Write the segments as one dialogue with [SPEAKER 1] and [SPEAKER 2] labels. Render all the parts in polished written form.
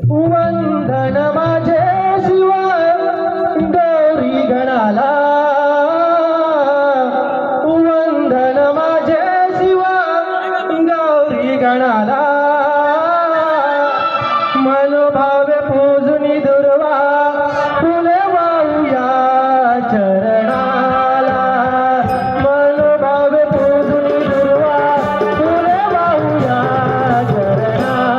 [SPEAKER 1] वंदन माझे शिवा गौरी गणाला, वंदन माझे शिवा गौरी गणाला, मनोभावे पूजनी दुर्वा फुले वाहूया चरणाला, मनोभावे पूजनी दुर्वा फुले वाहूया चरणाला.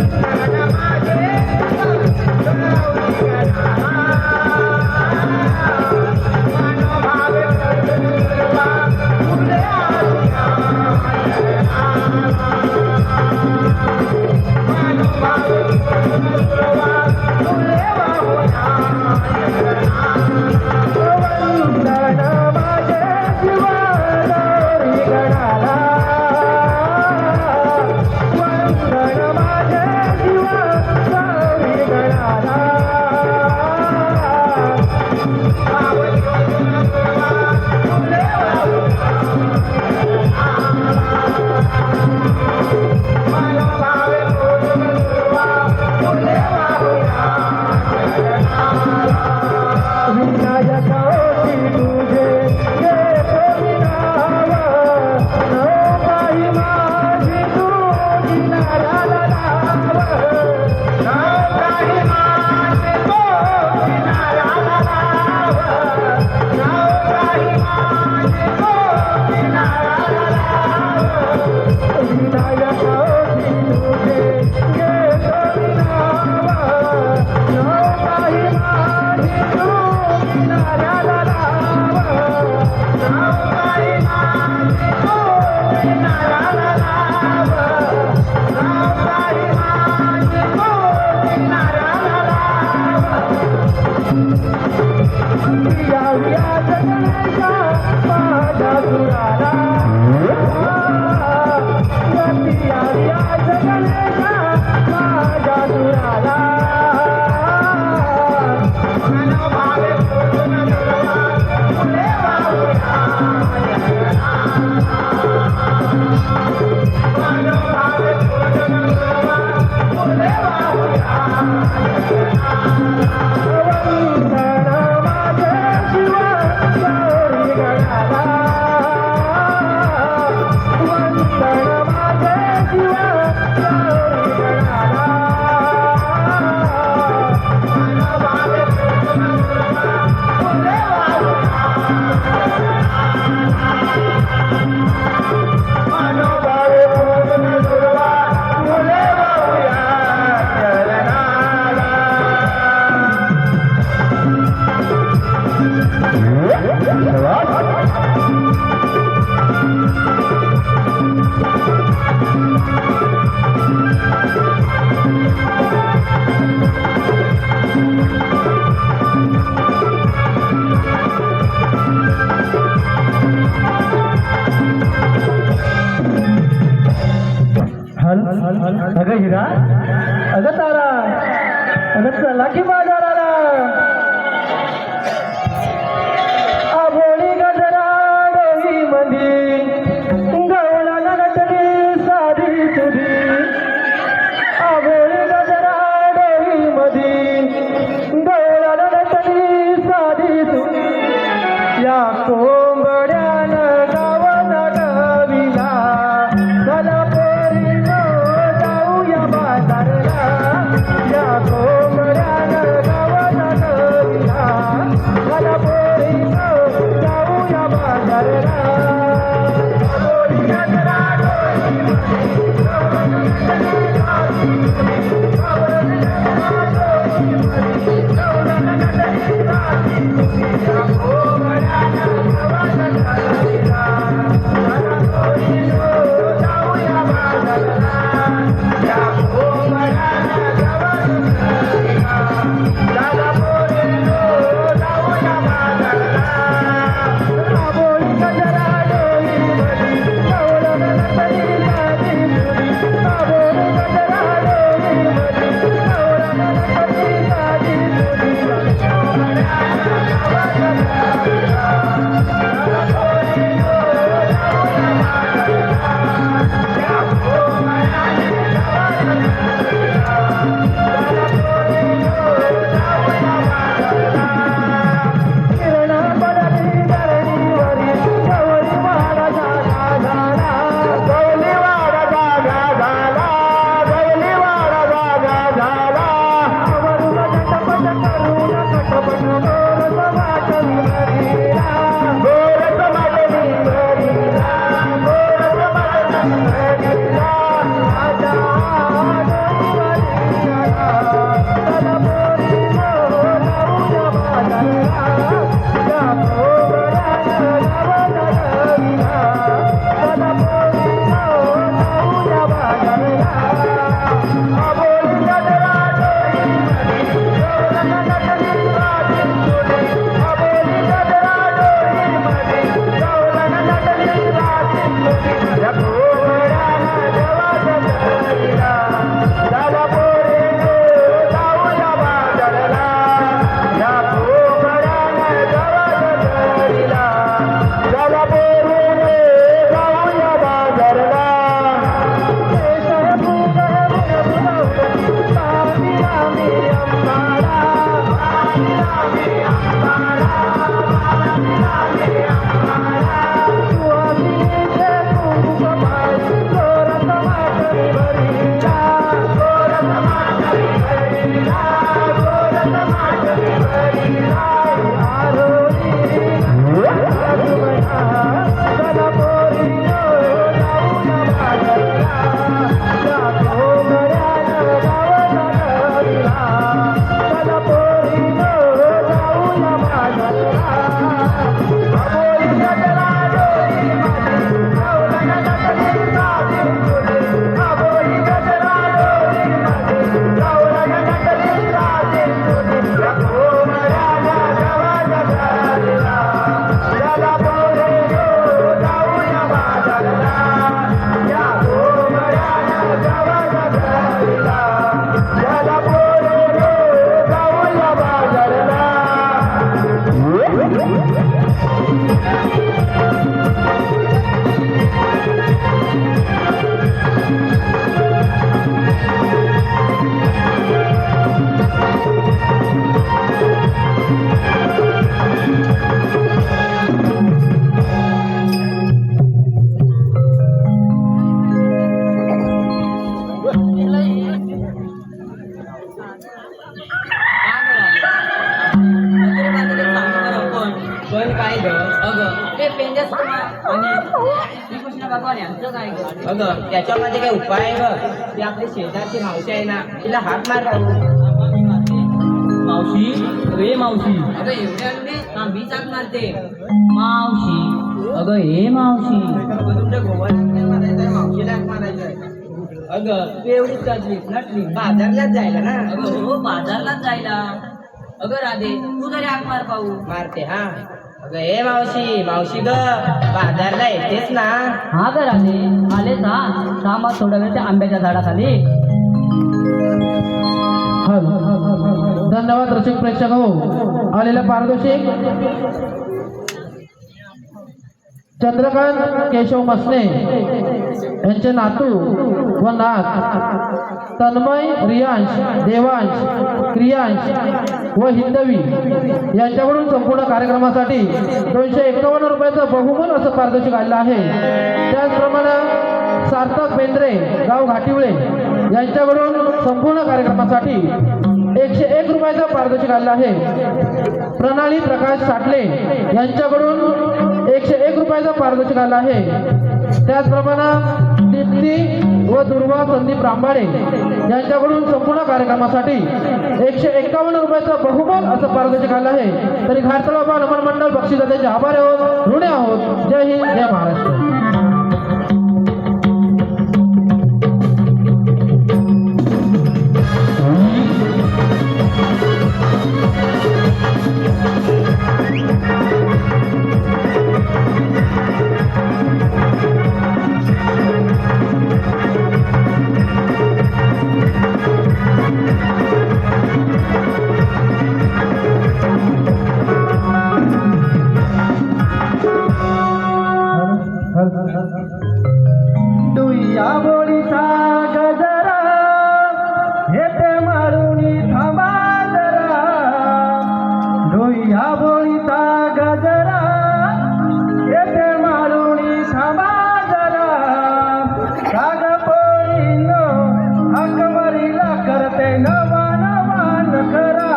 [SPEAKER 2] वंदन माझे शिवा
[SPEAKER 1] या कोंबड्यानं गावात डविला चला पोरीनो जाऊया बाजारला या कोंबड्यानं गावात डविला चला पोरीनो जाऊया बाजारला
[SPEAKER 2] पण काय ग अगं ते पेंजस आणि श्रीकृष्ण भगवान यांचं काय ग अगं त्याच्यामध्ये काय उपाय आहे ग ती आपली शेजारची मावशी आहे ना तिला हात मार मावशी रे मावशी अगं एवढ्या मी चाक मारते मावशी अगं हे मावशी तुमच्या गोवाला मारायचंय मावशीला हात मारायचंय अगं तू एवढीच चालली नटली बाजारलाच जायला ना अगं हो बाजारलाच जायला अगं राधे तू तरी हाक मार पाहू मारते हा अगं हे मावशी मावशी ग बाजारला येतेस ना
[SPEAKER 3] हा ग राधे आलेच हा थांबा थोडा वेळ त्या आंब्याच्या झाडाखाली
[SPEAKER 1] धन्यवाद रसिक प्रेक्षक हो आलेला पारितोषिक चंद्रकांत केशव मसने यांचे नातू व नात तन्मय, रियांश, देवांश, क्रियांश व हिंदवी यांच्याकडून संपूर्ण कार्यक्रमासाठी 251 रुपयाचं बहुमूल असं पारितोषिक आलेलं आहे. त्याचप्रमाणे सार्थक बेंद्रे, गाव घाटिवळे यांच्याकडून संपूर्ण कार्यक्रमासाठी 101 रुपयाचं पारितोषिक आलेलं आहे. प्रणाली प्रकाश साटले यांच्याकडून 101 रुपयाचं पारितोषिक आलं आहे. त्याचप्रमाणे दीप्ती व दुर्वा संदीप रांबाडे यांच्याकडून संपूर्ण कार्यक्रमासाठी 151 रुपयाचं बहुमूल असं पारितोषिक आलं आहे. तरी घाटतळाबा नमन मंडळ बक्षीसदात्याचे आभारी आहोत, ऋणी आहोत. जय हिंद, जय महाराष्ट्र. डुईया बोलीचा गजरा हेते मारुनी थांबा जरा. डुईया बोलीचा गजरा हेते मारुनी थांबा जरा. काग पोळीनो हाकमरीला करते नवा नवा नखरा.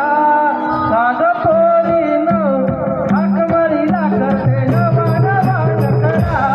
[SPEAKER 1] काग पोळीनो हाकमरीला करते नवा नवा नखरा.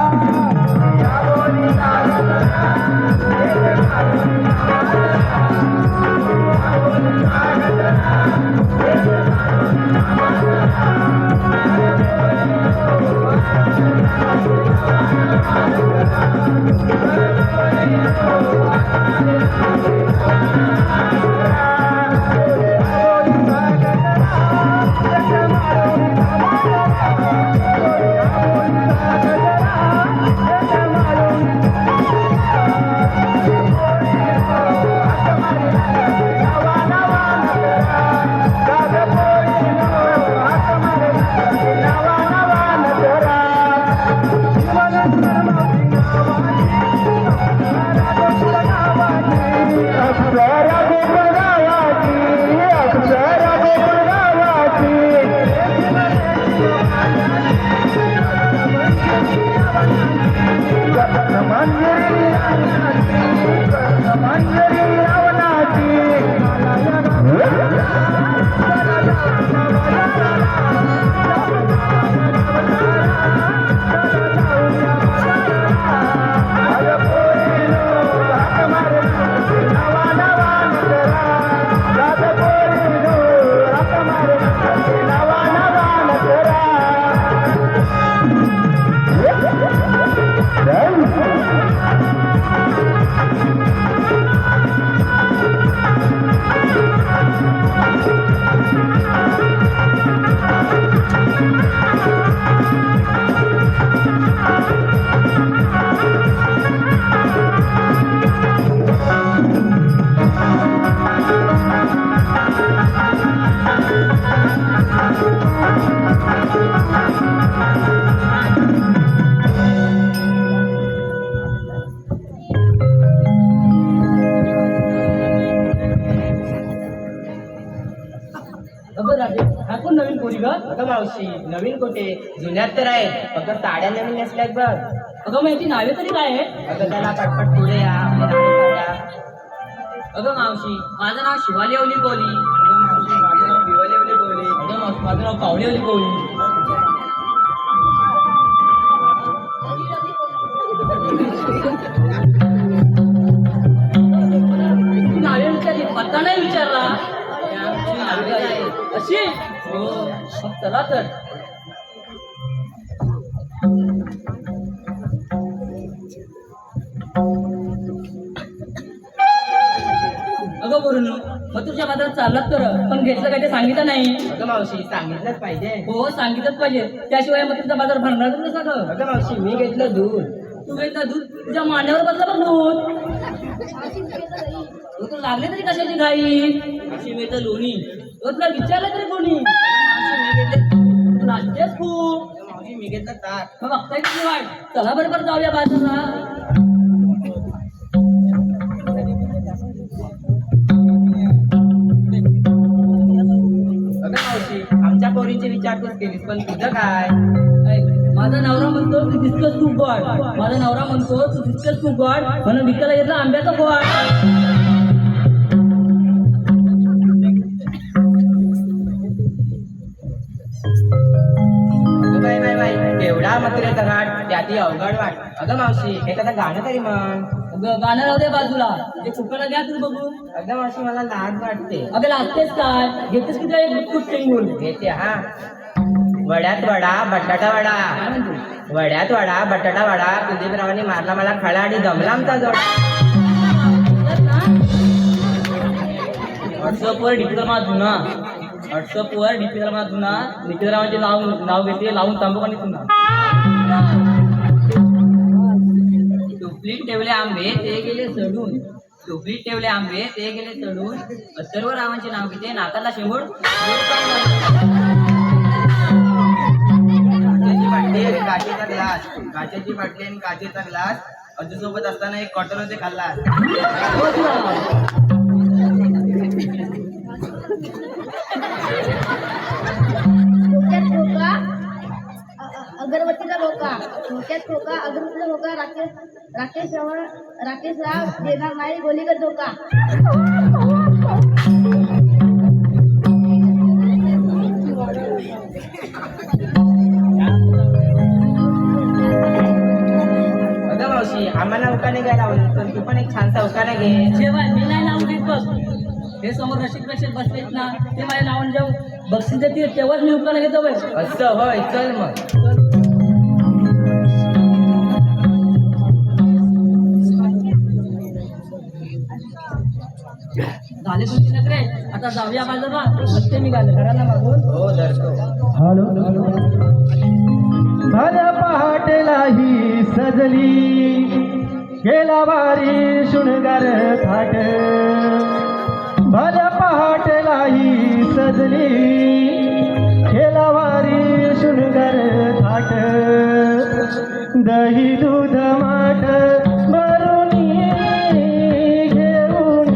[SPEAKER 3] नवीन पोरी ग.
[SPEAKER 2] अगं मावशी, नवीन कुठे, जुन्यात तर आहे. फक्त साड्या नवीन नेसल्यात बघ.
[SPEAKER 3] अगं मग याची नावे तरी काय आहे?
[SPEAKER 2] अगं त्याला पटपट पुढे या, आपली नावे सांगा.
[SPEAKER 3] अगं मावशी, माझं नाव शिवाली ओली कोली.
[SPEAKER 2] अगं मावशी, माझं नाव भिवाली बोली.
[SPEAKER 3] अगं मावशी, माझं नाव पावली ओली कोली. नावे विचारली, पत्ता नाही विचारला. अशी हो, मग चला तर. अगं बोलून मग तुझ्या बाजारात चाललात तर पण घेतलं काय ते सांगितलं नाही.
[SPEAKER 2] अगं मावशी, सांगितलंच पाहिजे.
[SPEAKER 3] हो सांगितलंच पाहिजे, त्याशिवाय मग तुझा बाजार भरणार कसं गं?
[SPEAKER 2] अगं मावशी, मी घेतलं दूध.
[SPEAKER 3] तू घेतलं दूध, तुझ्या मांड्यावर बसला बघ दूध. तू लागले तरी कशाची घाई? अशी मी तर लोणी तुला विचारलं तरी कोणी? नाचतेस खूप.
[SPEAKER 2] मावशी, मी घेतलं ताक.
[SPEAKER 3] मग बघताय किती वाट. चला बरोबर जाऊया बाजारला.
[SPEAKER 2] आमच्या पोरीची विचारपूस केलीस पण तुझं काय?
[SPEAKER 3] माझा नवरा म्हणतो तू दिसतोस तू गॉड. माझा नवरा म्हणतो तू दिसतोस तू गॉड म्हणून विकायला घेतला आंब्याचा गोड.
[SPEAKER 2] अगं बाई केवढा मथुरेचा घाट त्याची अवघड वाट. अगं मावशी एखादं गाणं तरी म्हण.
[SPEAKER 3] अगं गाणं राहू दे बाजूला, ते कुकडा घ्या तू बघू.
[SPEAKER 2] अगं मावशी मला लाज वाटते.
[SPEAKER 3] अगं लाजतेस काय? घेतेस की तुला एक बुटकुट टेंगून.
[SPEAKER 2] येते हा. वड्यात वडा बटाटा वडा,
[SPEAKER 3] काय म्हणतो?
[SPEAKER 2] वड्यात वडा बटाटा वडा, कुलदीपरावांनी मारला मला खळा आणि दमला आमचा जोड.
[SPEAKER 3] व्हॉट्सअपवर डीपीला माझा जुना, व्हॉट्सअपवर डीपीला माझा जुना, निकितरावांचे नाव घेते लावून तांबूक तुना.
[SPEAKER 2] टोपलीत ठेवले आंबे ते गेले चढून, टोपलीत ठेवले आंबे ते गेले चढून, अथर्व रावांचे नाव घेते नाकाला शेंबूड. काचेचा ग्लास, काचेची बाटली आणि काचेचा ग्लास, अजूसोबत असताना एक कॉटन होते खाल्ला.
[SPEAKER 4] डोक्यात खोका अगरबत्तीचा धोका, डोक्यात खोका अगरबत्तीचा धोका. राकेशराव देणार नाही गोलीगत धोका.
[SPEAKER 2] अगं मावशी आम्हाला उकाने घ्यायला लावलं पण तू पण एक छानसा उकाना घे.
[SPEAKER 3] जेव्हा मी नाही नाव घेत बघ, हे समोर रशीद बसलेत ना, ते माझ्या नावाने जेव्हा बक्षीस देतील तेव्हाच मी उकाना घेतो बघ.
[SPEAKER 2] असं होय, चल मग.
[SPEAKER 3] झाले तुमची नकरे, आता जाऊया बाजूला. बसते मी गाणं घराला मागून.
[SPEAKER 2] हो धरतो.
[SPEAKER 1] हॅलो. भल्या पहाटेला ही सजली, गेला वारी शृंगार थाट. भल्या पहाटेला ही सजली, गेला वारी शृंगार थाट. दही दूध माठ भरून घेऊन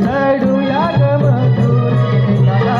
[SPEAKER 1] चढूया ग मधुर गीताला.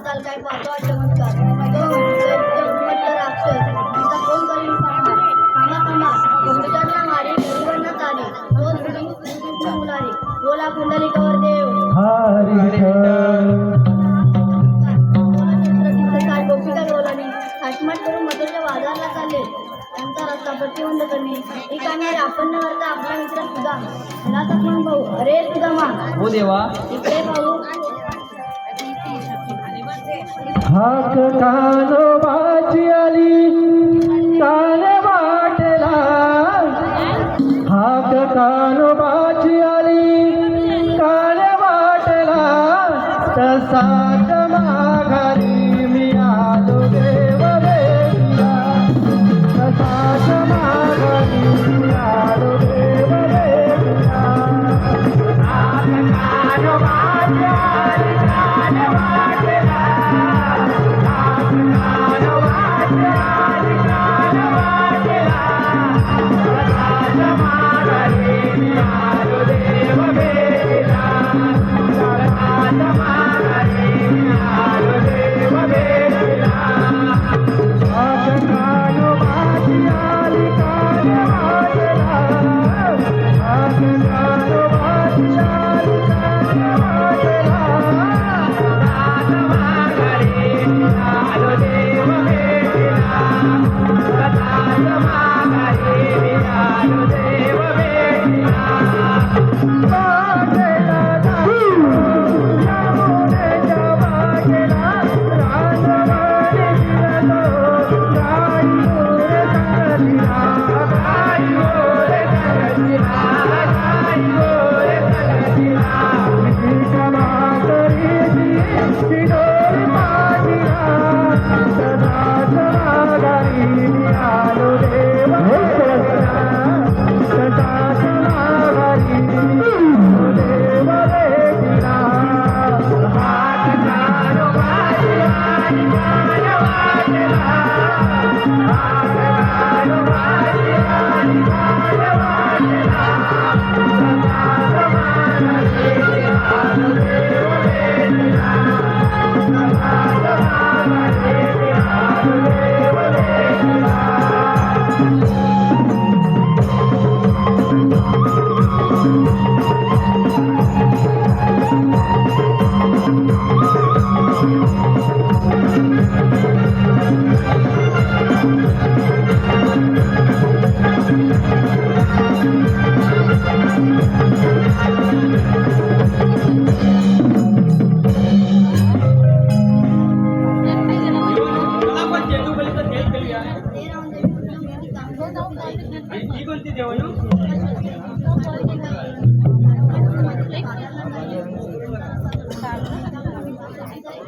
[SPEAKER 4] काल काय पाहतो हा चमत्कार तो दैत्य राक्षस तिचा फोन करीन थांबा थांबा कोंबडीला मारी गरीबांना तारी रोज कृष्ण मुलारी बोला पुंडलिकावर देव काय गोपिका बोलानी थाटमाट करून मधुरच्या बाजारला चालले त्यांचा रस्ता प्रतिबंध करणे ही कामे आपण न करता आपला मित्र सुदाम मला तर भाऊ अरे सुदामा
[SPEAKER 2] हो देवा
[SPEAKER 4] इकडे भाऊ
[SPEAKER 1] हाक कानोबाची आली कान वाटला हाक कानोबाची आली कान वाटला तसाच माघारी मी आलो देव वेला तसाच माघारी मी आलो देव वेला हाक कानोबाची आली कान वाटला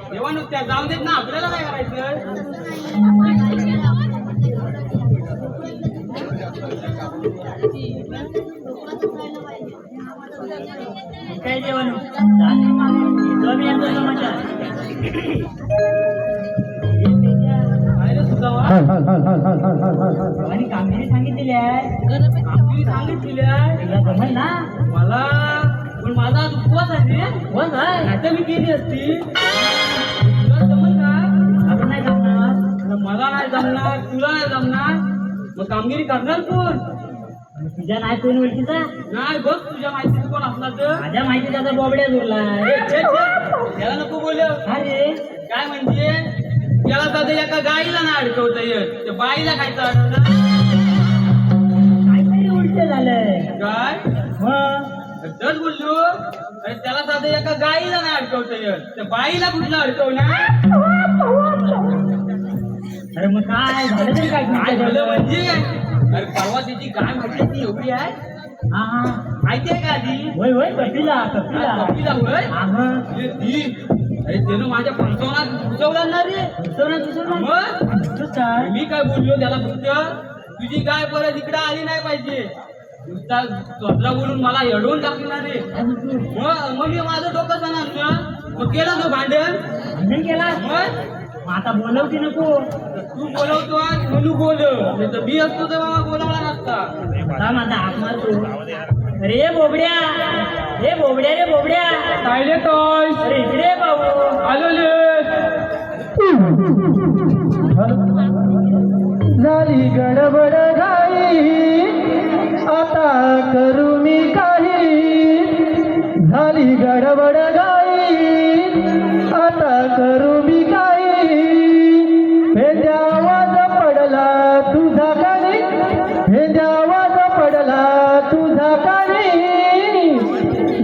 [SPEAKER 2] देवा नुसत्या जाऊन देत ना आपल्याला काय करायचं
[SPEAKER 3] काय जेवण समाचार आणि कामगिरी सांगितलेली आहे जमल ना
[SPEAKER 2] मला पण माझा आज उपवास आहे
[SPEAKER 3] कोण आहे
[SPEAKER 2] आता मी केली असती तुला जमल का
[SPEAKER 3] आपण नाही जमणार
[SPEAKER 2] मला नाही जमणार तुला नाही जमणार मग कामगिरी करणार कोण
[SPEAKER 3] तुझ्या नाही कोण ओळखीचा
[SPEAKER 2] नाही बघ तुझ्या माहितीत कोण असला तर
[SPEAKER 3] माझ्या माहिती त्याचा बोबड्या जोडला
[SPEAKER 2] त्याला नको बोल
[SPEAKER 3] अरे
[SPEAKER 2] काय म्हणजे त्याला साधं एका गाईला ना अडकवता येत त्या बाईला खायचं अडवलं
[SPEAKER 3] काहीतरी उलट झालं
[SPEAKER 2] काय
[SPEAKER 3] मग
[SPEAKER 2] दर बोललो अरे त्याला साधं एका गाईला ना अडकवता येत त्या बाईला कुठला अडकवणार
[SPEAKER 3] अरे मग काय झालं तरी
[SPEAKER 2] काय झालं म्हणजे अरे परवा त्याची गाय म्हटली ती एवढी आहे
[SPEAKER 3] हा हा
[SPEAKER 2] माहिती आहे का आधी
[SPEAKER 3] होय होय कपिला कपिला
[SPEAKER 2] कपिला होय
[SPEAKER 3] हा मग
[SPEAKER 2] अरे ती अरे त्यानं माझ्या पंचावनात घुसवला ना रे मग
[SPEAKER 3] तूच काय
[SPEAKER 2] मी काय बोललो त्याला फक्त तुझी गाय परत इकडे आली नाही पाहिजे नुसता स्वतः बोलून मला अडवून टाकणार रे मग मी माझं डोकं सांगणार मग केलं तो भांडण
[SPEAKER 3] भांडण केला
[SPEAKER 2] मग
[SPEAKER 3] आता बोलवती नको
[SPEAKER 2] तू बोलवतो आज म्हणून बोलव नाही तर मी असतो तर बाबा बोलावला नसता
[SPEAKER 3] आता माझा हात मारतो रे बोबड्या रे बोबड्या
[SPEAKER 2] काय रे टॉय
[SPEAKER 3] अरे इकडे भाऊ
[SPEAKER 2] आलो
[SPEAKER 1] झाली गडबड घाई आता करू मी काही झाली गडबड घाई आता करू मी काही भेंड्या आवाज पडला तुझा कानी भेंड्या आवाज पडला तुझा कानी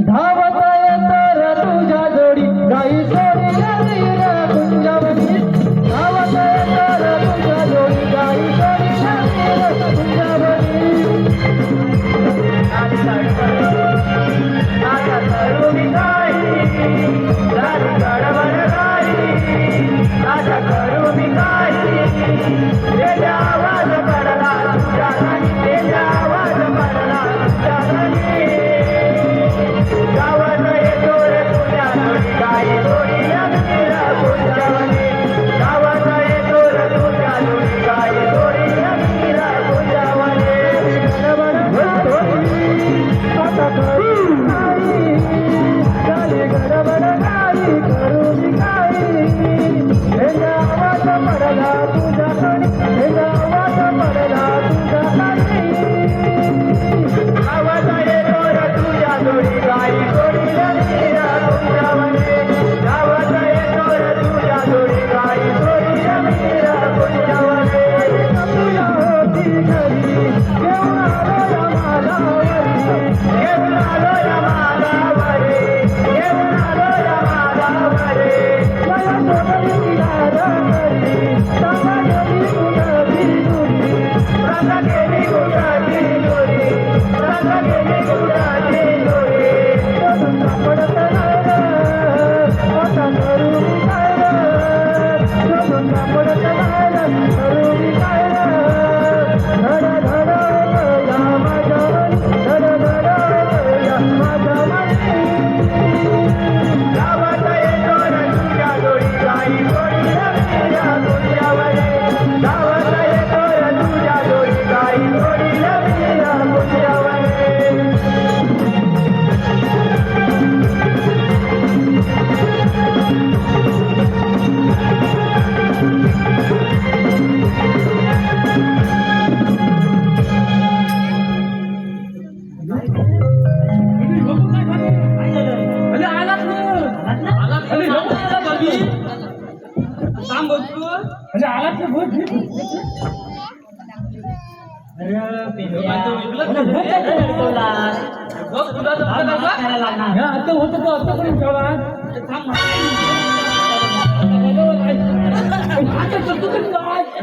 [SPEAKER 1] धावत येतर तुझ्या जोडी गाई सोडी गाई रे कुंजावनी धावत येतर तुझ्या जोडी गाई सोडी गाई रे कुंजावनी आता करू मी काही झाली गडबड घाई आता करू मी काही भेंड्या आवाज पडला तुझ्या कानी भेंड्या आवाज पडला तुझ्या कानी गावात येतो रे तुझ्या जोडी गाई जोडी लागलीला कुंजावनी गावात येतो रे तुझ्या जोडी गाई जोडी लागलीला कुंजावनी आता करू काही झाली गडबड घाई करू मी काही भेंड्या आवाज पडला तुझ्या कानी भेंड्या आवाज पडला तुझ्या कानी गावात येतो रे तुझ्या जोडी गाई जोडी लागलीला कुंजावनी गावात येतो रे तुझ्या जोडी गाई जोडी लागलीला कुंजावनी तुझ्या होती घरी घेऊन आलो या मालावरी घेऊन आलो या मालावरी घेऊन आलो या मालावरी मला सोडली किनारा करी सांगा गेली गुलाबी दुरी सांगा गेली गुलाबी दुरी सांगा गेली गुलाबी दुरी शोधून सापडत नाही रे आता करू मी काय रे शोधून सापडत नाही रे करू मी काय रे धड धड या माझ्या मनी धड धड या माझ्या मनी गावात येतो रे तुझ्या जोडी गाई जोडी लागलीला कुंजावनी गावात येतो रे तुझ्या जोडी गाई जोडी लागलीला कुंजावनी
[SPEAKER 2] सांग बघतो बघ तुला
[SPEAKER 1] आता होतं तो आता करून ठेवला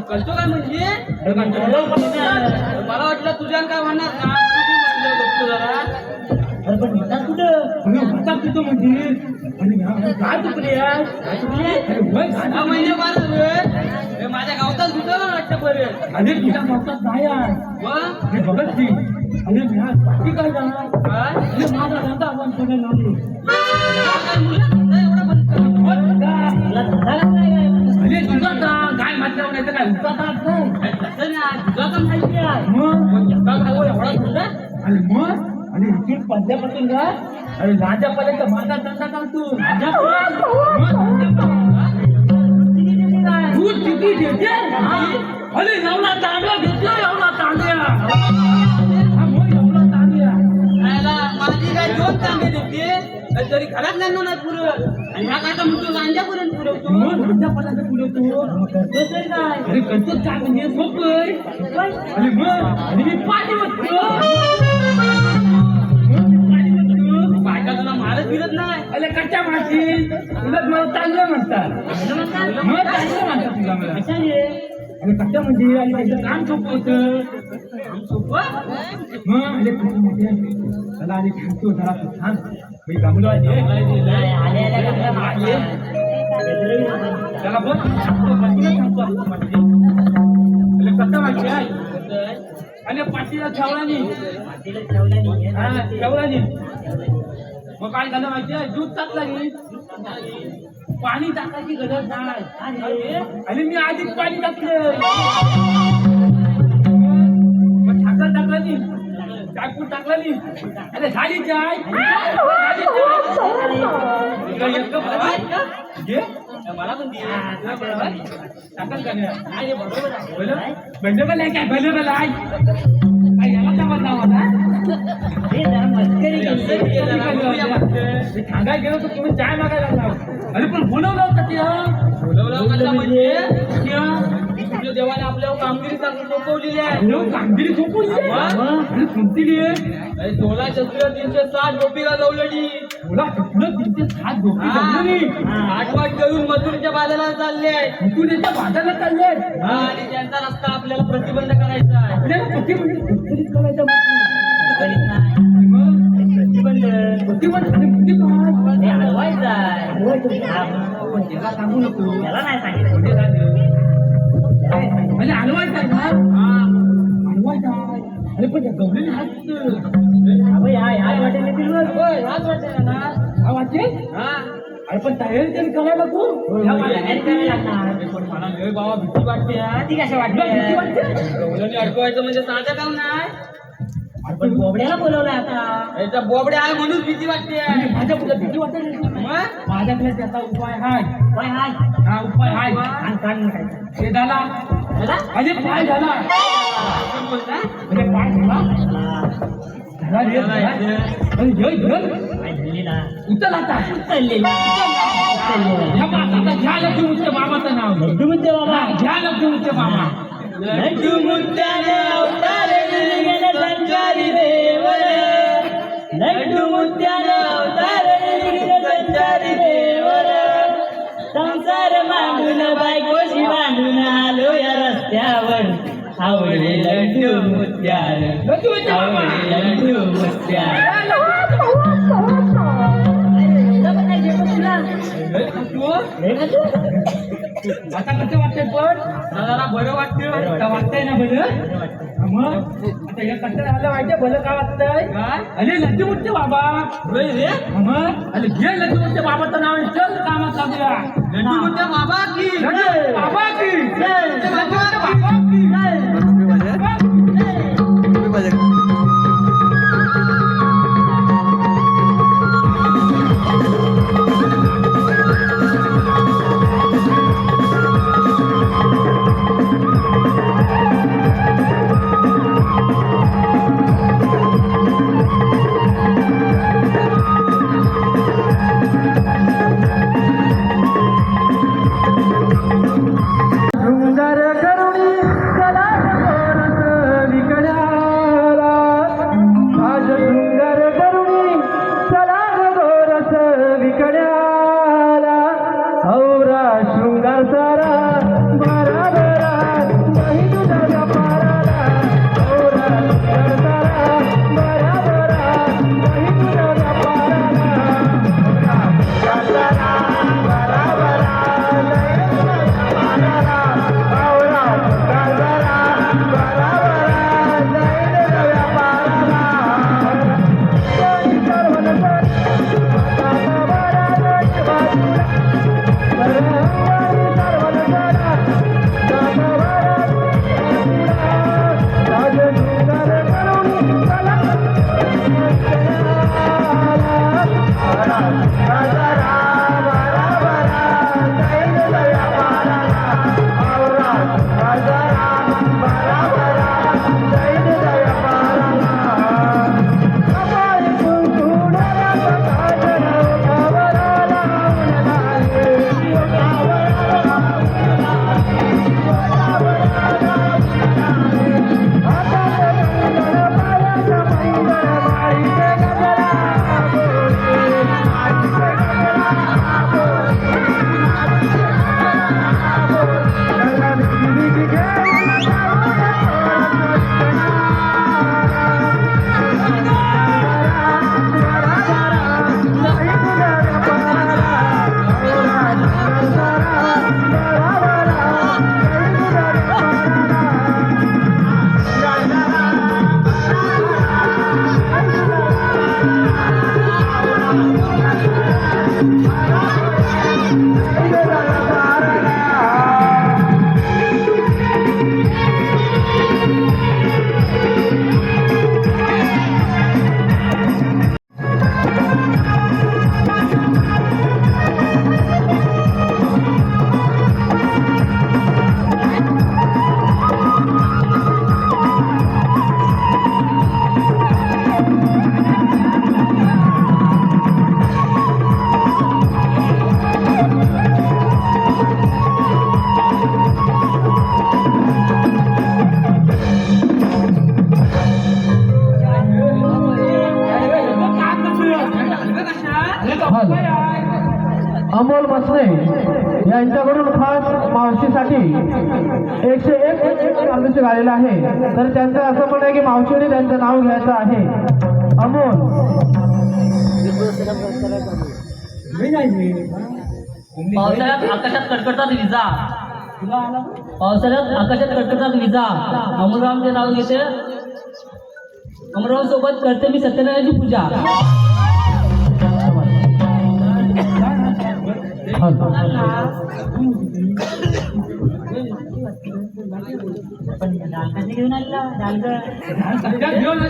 [SPEAKER 2] कळतो काय म्हणजे मला वाटलं तुझ्या काय म्हणणार ना बघतो जरा
[SPEAKER 1] अरे पण म्हणतात कुठं म्हणतात कुठं म्हणजे काय चुकले यार काय चुकले
[SPEAKER 2] हा म्हणजे मार माझ्या गावचाच होतं ना वाटतं बरं
[SPEAKER 1] अरे तुझ्या गावतात नाही यार
[SPEAKER 2] मग
[SPEAKER 1] हे बघत की अरे मी आज बाकी काय जाणार
[SPEAKER 2] काय
[SPEAKER 1] अरे माझा धंदा आपण सगळं लावली
[SPEAKER 2] एवढा बंद
[SPEAKER 1] अरे तुझा काय म्हटल्यावर नाही तर काय उठतात नाही मग अरे मग आणि इथून पंजापासून का अरे राजापर्यंत माझा धंदा चालतो तू किती देते अरे एवढा तांब्या घेतला एवढा तांब्या एवढा तांब्या
[SPEAKER 2] माझी काय दोन तांबे देते तरी घरात नाही ना पुरं आणि ह्या काय म्हणतो गांजापर्यंत पुरवतो
[SPEAKER 1] राजापर्यंत पुढे काय अरे करतो काय म्हणजे सोपं अरे मग आणि मी पाणी
[SPEAKER 2] बायका तुला मारत फिरत नाही
[SPEAKER 1] अरे कच्च्या माशी तुला मला चांगलं म्हणतात मग चांगलं म्हणतात तुला मला अरे कच्च्या म्हणजे आणि त्याचं काम सोपं होतं
[SPEAKER 2] सोपं
[SPEAKER 1] मग अरे कसं म्हणजे त्याला आणि खातो जरा छान मी जमलो आहे त्याला बघ सांगतो अरे कसं माहिती आहे आणि पाठीला ठेवला मग काय झालं माहितीये दूध टाकला की पाणी टाकायची गरज नाही आणि मी आधीच पाणी टाकलं मग ठाकर टाकला नाही चाकू टाकला नाही अरे झाली चाय
[SPEAKER 2] मला पण दे.
[SPEAKER 3] हा,
[SPEAKER 2] टाकल का नाही? नाही रे, बरोबर आहे.
[SPEAKER 3] भले काय भले आई याला का म्हणता मला
[SPEAKER 2] हे जरा मस्करी केली.
[SPEAKER 3] सांगायला गेलो तर तुम्ही चाय मागायला लाव. अरे पण बोलवलं होतं ते
[SPEAKER 2] बोलवलं कसं म्हणजे तुझ्या देवाने आपल्यावर कामगिरी सोपवलेली आहे.
[SPEAKER 3] कामगिरी झोपून कोणती
[SPEAKER 2] अरे 16 शस्त्र 360 गोपिका जवळली.
[SPEAKER 3] तुला कुठलं 307 गोपी जमली
[SPEAKER 2] आठवण करून मथुरेच्या बाजाराला चालले आहे.
[SPEAKER 3] तू त्याच्या बाजारला चालले
[SPEAKER 2] आणि त्यांचा रस्ता आपल्याला प्रतिबंध करायचा आहे.
[SPEAKER 3] आपल्याला पती म्हणजे करायचं
[SPEAKER 2] करीत नाही. प्रतिबंध
[SPEAKER 3] प्रतिबंध म्हणजे काय
[SPEAKER 2] हे अडवायचं आहे.
[SPEAKER 3] पण त्याला सांगू नको
[SPEAKER 2] त्याला नाही सांगितलं.
[SPEAKER 3] म्हणजे हलवायचं आहे ना हलवायचं आहे. अरे पण त्या गवळीने
[SPEAKER 2] हाय वाटेल हाच वाटेल ना.
[SPEAKER 3] हा वाटेल
[SPEAKER 2] हा
[SPEAKER 3] अरे पण तयारी तरी करायला तू
[SPEAKER 2] तयारी करायला लागणार.
[SPEAKER 3] पण मला लय बाबा भीती वाटते हा.
[SPEAKER 2] ती कशा
[SPEAKER 3] तुला भीती
[SPEAKER 2] वाटते?
[SPEAKER 3] वाटते
[SPEAKER 2] गवळणी अडकवायचं म्हणजे साधं काम नाही.
[SPEAKER 3] आपण
[SPEAKER 2] बोबड्याला बोलवलंय आता. याच्या बोबड्या आहे म्हणून भीती वाटते.
[SPEAKER 3] माझ्या तुला भीती वाटते
[SPEAKER 2] मग
[SPEAKER 3] माझ्याकडे त्याचा उपाय हाय
[SPEAKER 2] काय हाय
[SPEAKER 3] हा उपाय हाय
[SPEAKER 2] आणि काढून काय
[SPEAKER 3] ते झाला
[SPEAKER 2] झाला?
[SPEAKER 3] अरे पाय झाला
[SPEAKER 2] कोण बोलता?
[SPEAKER 3] अरे पाय झाला झाला रे झाला. अरे जय धर
[SPEAKER 2] काय झालेला?
[SPEAKER 3] उचल आता
[SPEAKER 2] उचललेला.
[SPEAKER 3] ह्या आता घ्या लक्ष्मीच्या बाबाचं नाव
[SPEAKER 2] लड्डू मुद्दे बाबा.
[SPEAKER 3] हा, घ्या लक्ष्मीच्या बाबा
[SPEAKER 2] लड्डू मुद्द्याने अवतार निघेल संचारी देवर. लड्डू मुद्द्याने अवतार निघेल संचारी देवर. संसार मांडून बायकोशी मांडून आलो या रस्त्यावर. आवडे लड्डू मुद्द्यार
[SPEAKER 3] लक्ष्मीच्या बाबा
[SPEAKER 2] आवडे लड्डू मुद्द्यार.
[SPEAKER 3] आता कसं वाटतंय पण
[SPEAKER 2] जरा बरं वाटतं.
[SPEAKER 3] आता वाटतंय ना बरं मग आता हे कसं झालं माहितीये भलं का वाटतंय
[SPEAKER 2] काय?
[SPEAKER 3] अरे लड्डू मुठ्ठे बाबा
[SPEAKER 2] होय रे.
[SPEAKER 3] मग अरे घे लड्डू मुठ्ठे बाबाचं नाव आणि चल कामात लागूया
[SPEAKER 2] लड्डू मुद्द्या बाबा की
[SPEAKER 3] लड्डू बाबा की
[SPEAKER 2] जय.
[SPEAKER 3] लड्डू मुठ्ठे बाबा की बाबा की. सुंदर करुणी कला विकण्याला
[SPEAKER 1] यांच्याकडून खास मावशीसाठी 101 पारितोषिक आलेलं आहे. तर त्यांचं असं पण आहे की मावशीने त्यांचं नाव घ्यायचं आहे. अमोल
[SPEAKER 3] पावसाळ्यात आकाशात कडकडतात विजा. पावसाळ्यात आकाशात कडकडतात विजा. अमोलरावचे नाव घेते. अमोलराव सोबत करते मी सत्यनारायणाची पूजा. घेऊन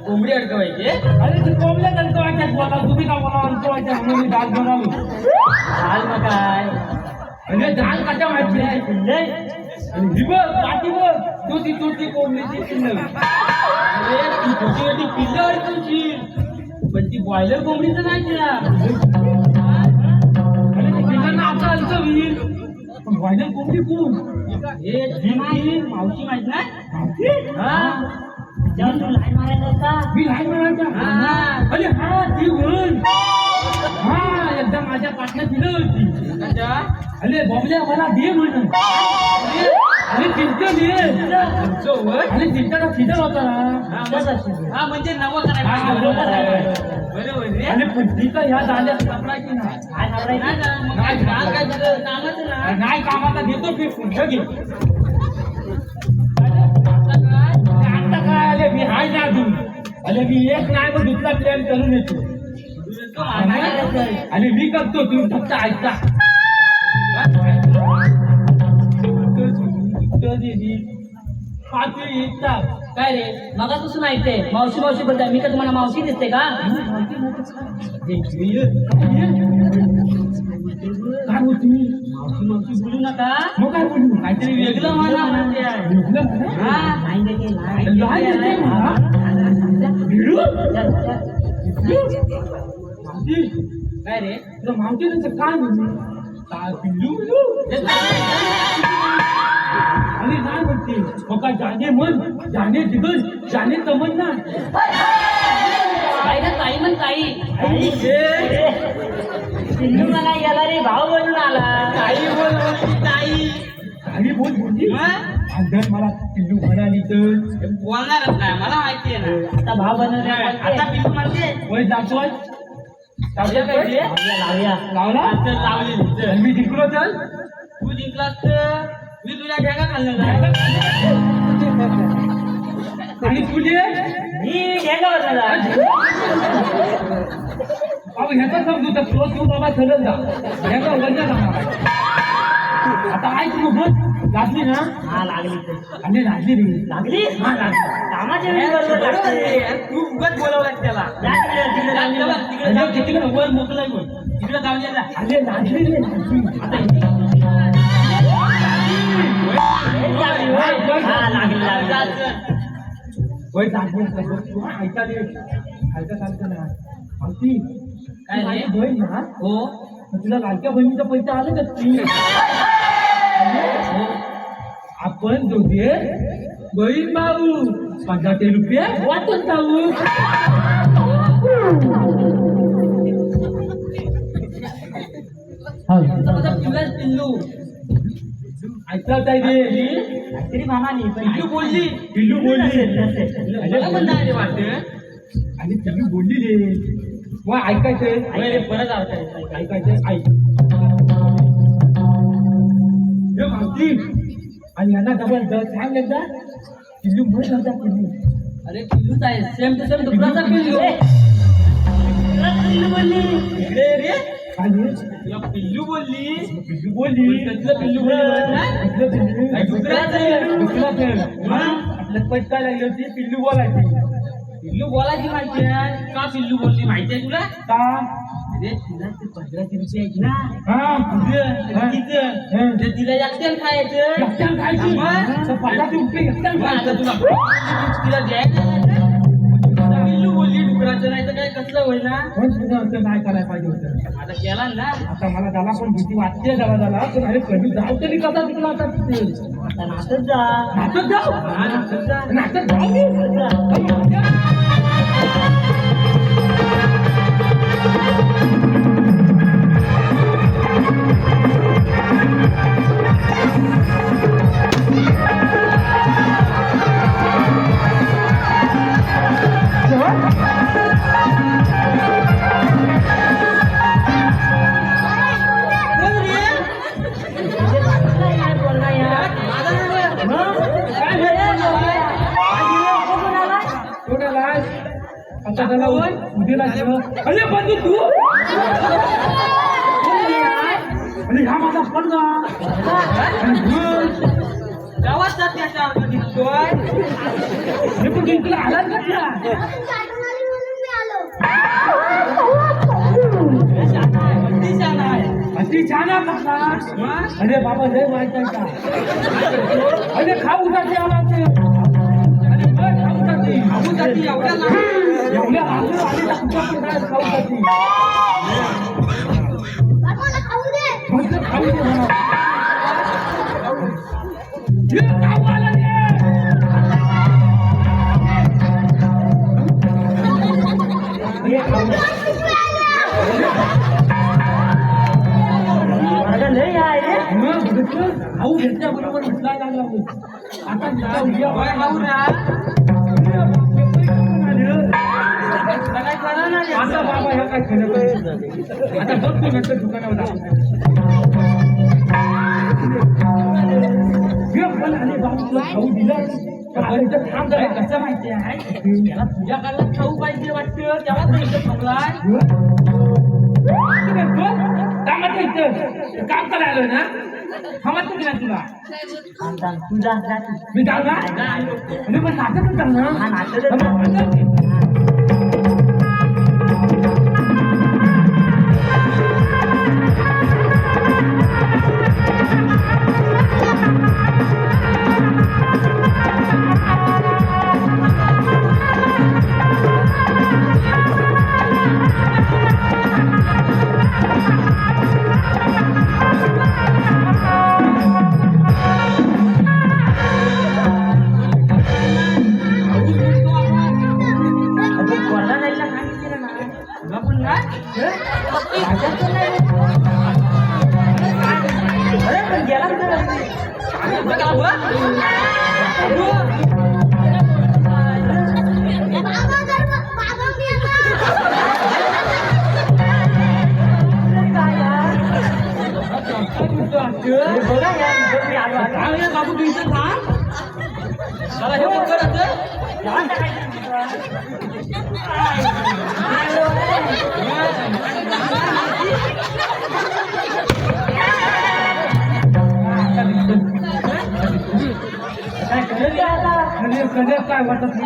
[SPEAKER 2] कोंबडी अडकवायची
[SPEAKER 3] अरे ती कोंबड्या अडकवायच्या बोला. तुम्ही का बोला अडकवायच्या म्हणून डाल घेऊन आलो. डाल मग काय म्हणजे डाल कशा माहिती आहे पाठी बघ छोटी छोटी कोंबडीची पिल्लं. अरे ती छोटी छोटी पिल्लं अडकवची पण ती बॉयलर कोंबडीचं नाही तिला. अरे ती पिल्लांना आता अडकवील पण बॉयलर कोंबडी कोण हे ती मावशी माहित नाही. हा जेव्हा तू लाईन मारायचा होता मी लाईन मारायचा. अरे हा ती म्हण हा एकदा माझ्या पाटण्यात दिलं होती. अरे बॉबल्या मला दे म्हणून. अरे चिंता दे अरे चिंताचा सीजन होता ना. हा म्हणजे नवं करायचं बरोबर. आणि पत्रिका ह्या झाल्या सापडायची नाही कामाचा देतो मी पुढं घे. आता काय आले मी हाय ना अजून. अरे मी एक नाही मग दुसरा प्लॅन करून येतो आणि मी करतो तुम्ही फक्त ऐका. काय रे मगापासून ऐकते मावशी मावशी बोलताय. मी का तुम्हाला मावशी दिसते का? काय बोलतो मी मावशी मावशी बोलू नका. मग काय बोलू काहीतरी वेगळं मला म्हणते. काय रे तुला मावशी काय म्हणू काय पिल्लू आणि काय म्हणते मग जाणे मन जाणे दिगल जाणे तमन्ना. काही ना काही म्हण काही पिल्लू मला याला रे भाव बनून आला. काही बोल काही काही बोल बोलली जर मला पिल्लू म्हणाली तर बोलणारच नाही मला माहिती आहे ना. आता भाव बनवले आता पिल्लू म्हणते होय जातोय लावला लावली. मी जिंकलो तर तू जिंकलास तर मी तुझ्या ढेगा घालणार आणि तुझे मी ढेगावर ह्याचा समजू तर तू बाबा ठरत जा ढेगा वरच्या जाणार. आता ऐक तू बघ लागली ना. हा लागली आणि लागली रे लागली हा लागली कामाच्या तू उगाच बोलावं त्याला. तिकडे वर मोकलाय बोल तिकडे जाऊया. अरे लागली रे होय लागली ऐका रे ऐका चालतं ना. अगदी काय बहीण ना हो तुला लाडक्या बहिणीचा पैसा आलं का ती. आपण दोघे बहीण भाऊ 50 रुपये वाटून जाऊ. पिल्लू ऐकलं काय रे तरी म्हणाली पिल्लू बोलली पिल्लू बोलली वाटत आणि पिल्लू बोलली रे. मग ऐकायचंय परत ऐकायचंय ऐक माहिती आणि यांना डबल सांग एकदा पिल्लू म्हण नव्हता पिल्लू. अरे पिल्लूच आहे सेम टू सेम दुसराचा पिल्लू. पिल्लू बोलली इकडे रे तुला पिल्लू बोलली पिल्लू बोलली त्यातलं पिल्लू आपलं पैसा लागली होती पिल्लू बोलायची. पिल्लू बोलायची माहिती आहे का पिल्लू बोलली माहिती आहे तुला का. अरे तुला ते 15 रुपये आहेत ना हा तुझं तिला एकट्यानं खायचं एकट्यानं खायचं 15 रुपये एकट्यानं खायचं तुला तिला द्यायचं. पिल्लू बोलली डुकराचं नाही तर काय कसलं होईल ना. असं काय करायला पाहिजे होतं आता केला ना. आता मला त्याला पण भीती वाटते झाला पण अरे कधी जाऊ तरी कसा तिकडे आता नाचत जा नाचत जाऊ नाचत जाऊ. आता त्याला उद्याला अरे बंधू तू अरे ह्या माझा पण
[SPEAKER 2] गावात जात त्याच्या दिसतोय
[SPEAKER 3] हे पण तुला आलाच का त्या
[SPEAKER 4] चाटून आली म्हणून मी आलो.
[SPEAKER 3] अति छान आहे कसला अरे बाबा लय माहित आहे का अरे खाऊ जाते आला ते अरे बरं खाऊ जाते एवढ्या लागू आली तर कुठं पण काय खाऊ जाते
[SPEAKER 4] मला खाऊ दे.
[SPEAKER 3] म्हणजे खाऊ दे मला हे खाऊ आला रे हे खाऊ
[SPEAKER 2] लय आहे रे
[SPEAKER 3] खाऊ घेतल्या बरोबर म्हटला लागला आता तुला उद्या
[SPEAKER 2] खाऊ ना काय करा ना
[SPEAKER 3] आता बाबा ह्या काय खेळ आता बघ तू नंतर दुकानावर आले बाबा तुला खाऊ दिला थांब जरा कसं माहिती आहे
[SPEAKER 2] त्याला तुझ्या काळात खाऊ पाहिजे वाटतं तेव्हा तो इथं थांबलाय
[SPEAKER 3] काम करायला ना थांबत की नाही तुला
[SPEAKER 2] तुझा
[SPEAKER 3] मी जाऊ ना अरे पण नाटकच जाऊ ना
[SPEAKER 2] बाबू तू इथं थांब मला हे पकड
[SPEAKER 3] काय वाटत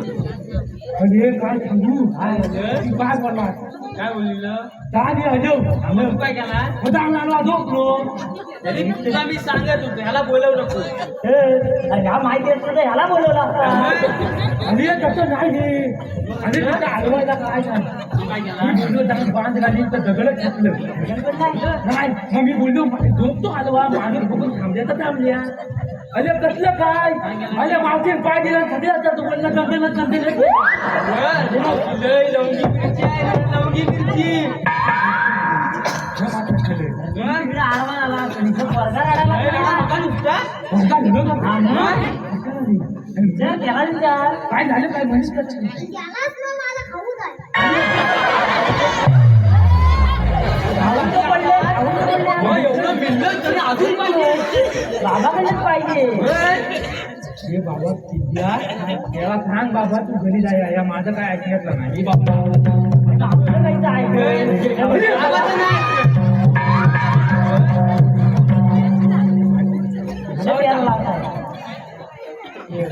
[SPEAKER 3] अरे काय सांगू काय बोलला
[SPEAKER 2] काय बोललेलं
[SPEAKER 3] दादी
[SPEAKER 2] मग काय केला तरी तुला मी सांगत होतो ह्याला बोलवू नको
[SPEAKER 3] ह्या माहिती असतं तर ह्याला बोलवला आणि तसं नाही आणि त्याच्या आजोबाला काय सांग बांध घाली तर दगडच घातलं नाही मग मी बोललो झोपतो हलवा माणूस बघून थांबल्या तर थांबल्या अरे कसलं काय अरे मावशी पाय दिला सगळ्या तू बोलला
[SPEAKER 2] लय लवंगी मिरची आहे लवंगी मिरची
[SPEAKER 3] काय झालं काय म्हणून
[SPEAKER 4] यालाच मग मला खाऊ जाय.
[SPEAKER 2] एवढं मिळलं तरी अजून पाहिजे
[SPEAKER 3] हे बाबा तिथल्या याला सांग बाबा तू घरी जाय या माझं काय ऐकण्यातलं नाही बाबा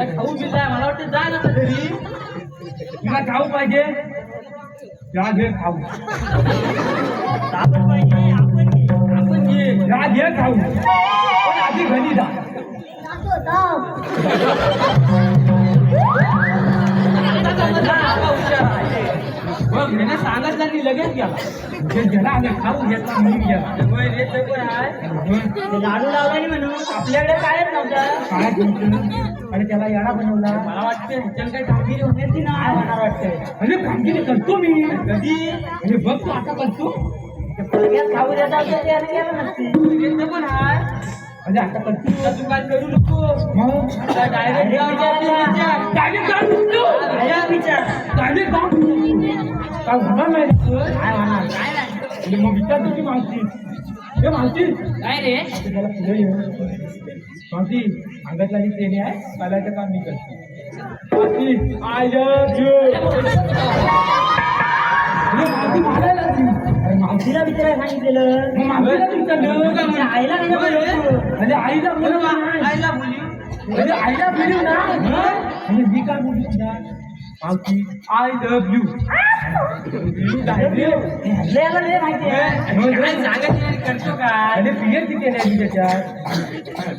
[SPEAKER 2] खाऊ बिल्लाय मला वाटतं जाय ना घरी
[SPEAKER 3] तुला खाऊ पाहिजे या घे खाऊ
[SPEAKER 2] आपण ये
[SPEAKER 3] या घे खाऊ पण आधी घरी जा
[SPEAKER 4] जातो जाऊ.
[SPEAKER 2] मग ह्याने सांगितलं नाही लगेच गेला
[SPEAKER 3] जे गेला आले खाऊ घेतला म्हणून गेला
[SPEAKER 2] लाडू लावला म्हणून आपल्याकडे कायच नव्हतं
[SPEAKER 3] काय तुमचं आणि त्याला येडा बनवला
[SPEAKER 2] मला वाटतं ह्याच्यानं काही कामगिरी होण्याची नाही होणार वाटतंय
[SPEAKER 3] अरे कामगिरी करतो मी
[SPEAKER 2] कधी
[SPEAKER 3] अरे बघ तू आता करतो
[SPEAKER 2] खाऊ देतात पण आहे
[SPEAKER 3] अरे आता करतो
[SPEAKER 2] तू काय करू नको
[SPEAKER 3] मग
[SPEAKER 2] डायरेक्ट
[SPEAKER 3] डायरेक्ट जाऊन उठलो. डायरेक्ट जाऊन काय होणार नाही अरे मग विचारतो की मावशी हे मावशी
[SPEAKER 2] काय रे
[SPEAKER 3] त्याला पुढे येऊ मावशी अंगातला आणि ट्रेने आहे चालायचं काम मी करते आय लव्ह यू मावशी म्हणायला लागली.
[SPEAKER 2] मावशीला विचारायला सांगितलेलं
[SPEAKER 3] मग मावशीला विचारलं
[SPEAKER 2] तुमच्या आईला काय बोललो?
[SPEAKER 3] म्हणजे आईला बोलू
[SPEAKER 2] आईला बोलली
[SPEAKER 3] म्हणजे आईला बोलू ना म्हणजे मी काय बोलू तुला मावशी आय लव्ह यू
[SPEAKER 2] याला नाही माहिती आहे
[SPEAKER 3] करतो का आणि पियर किती नाही त्याच्यात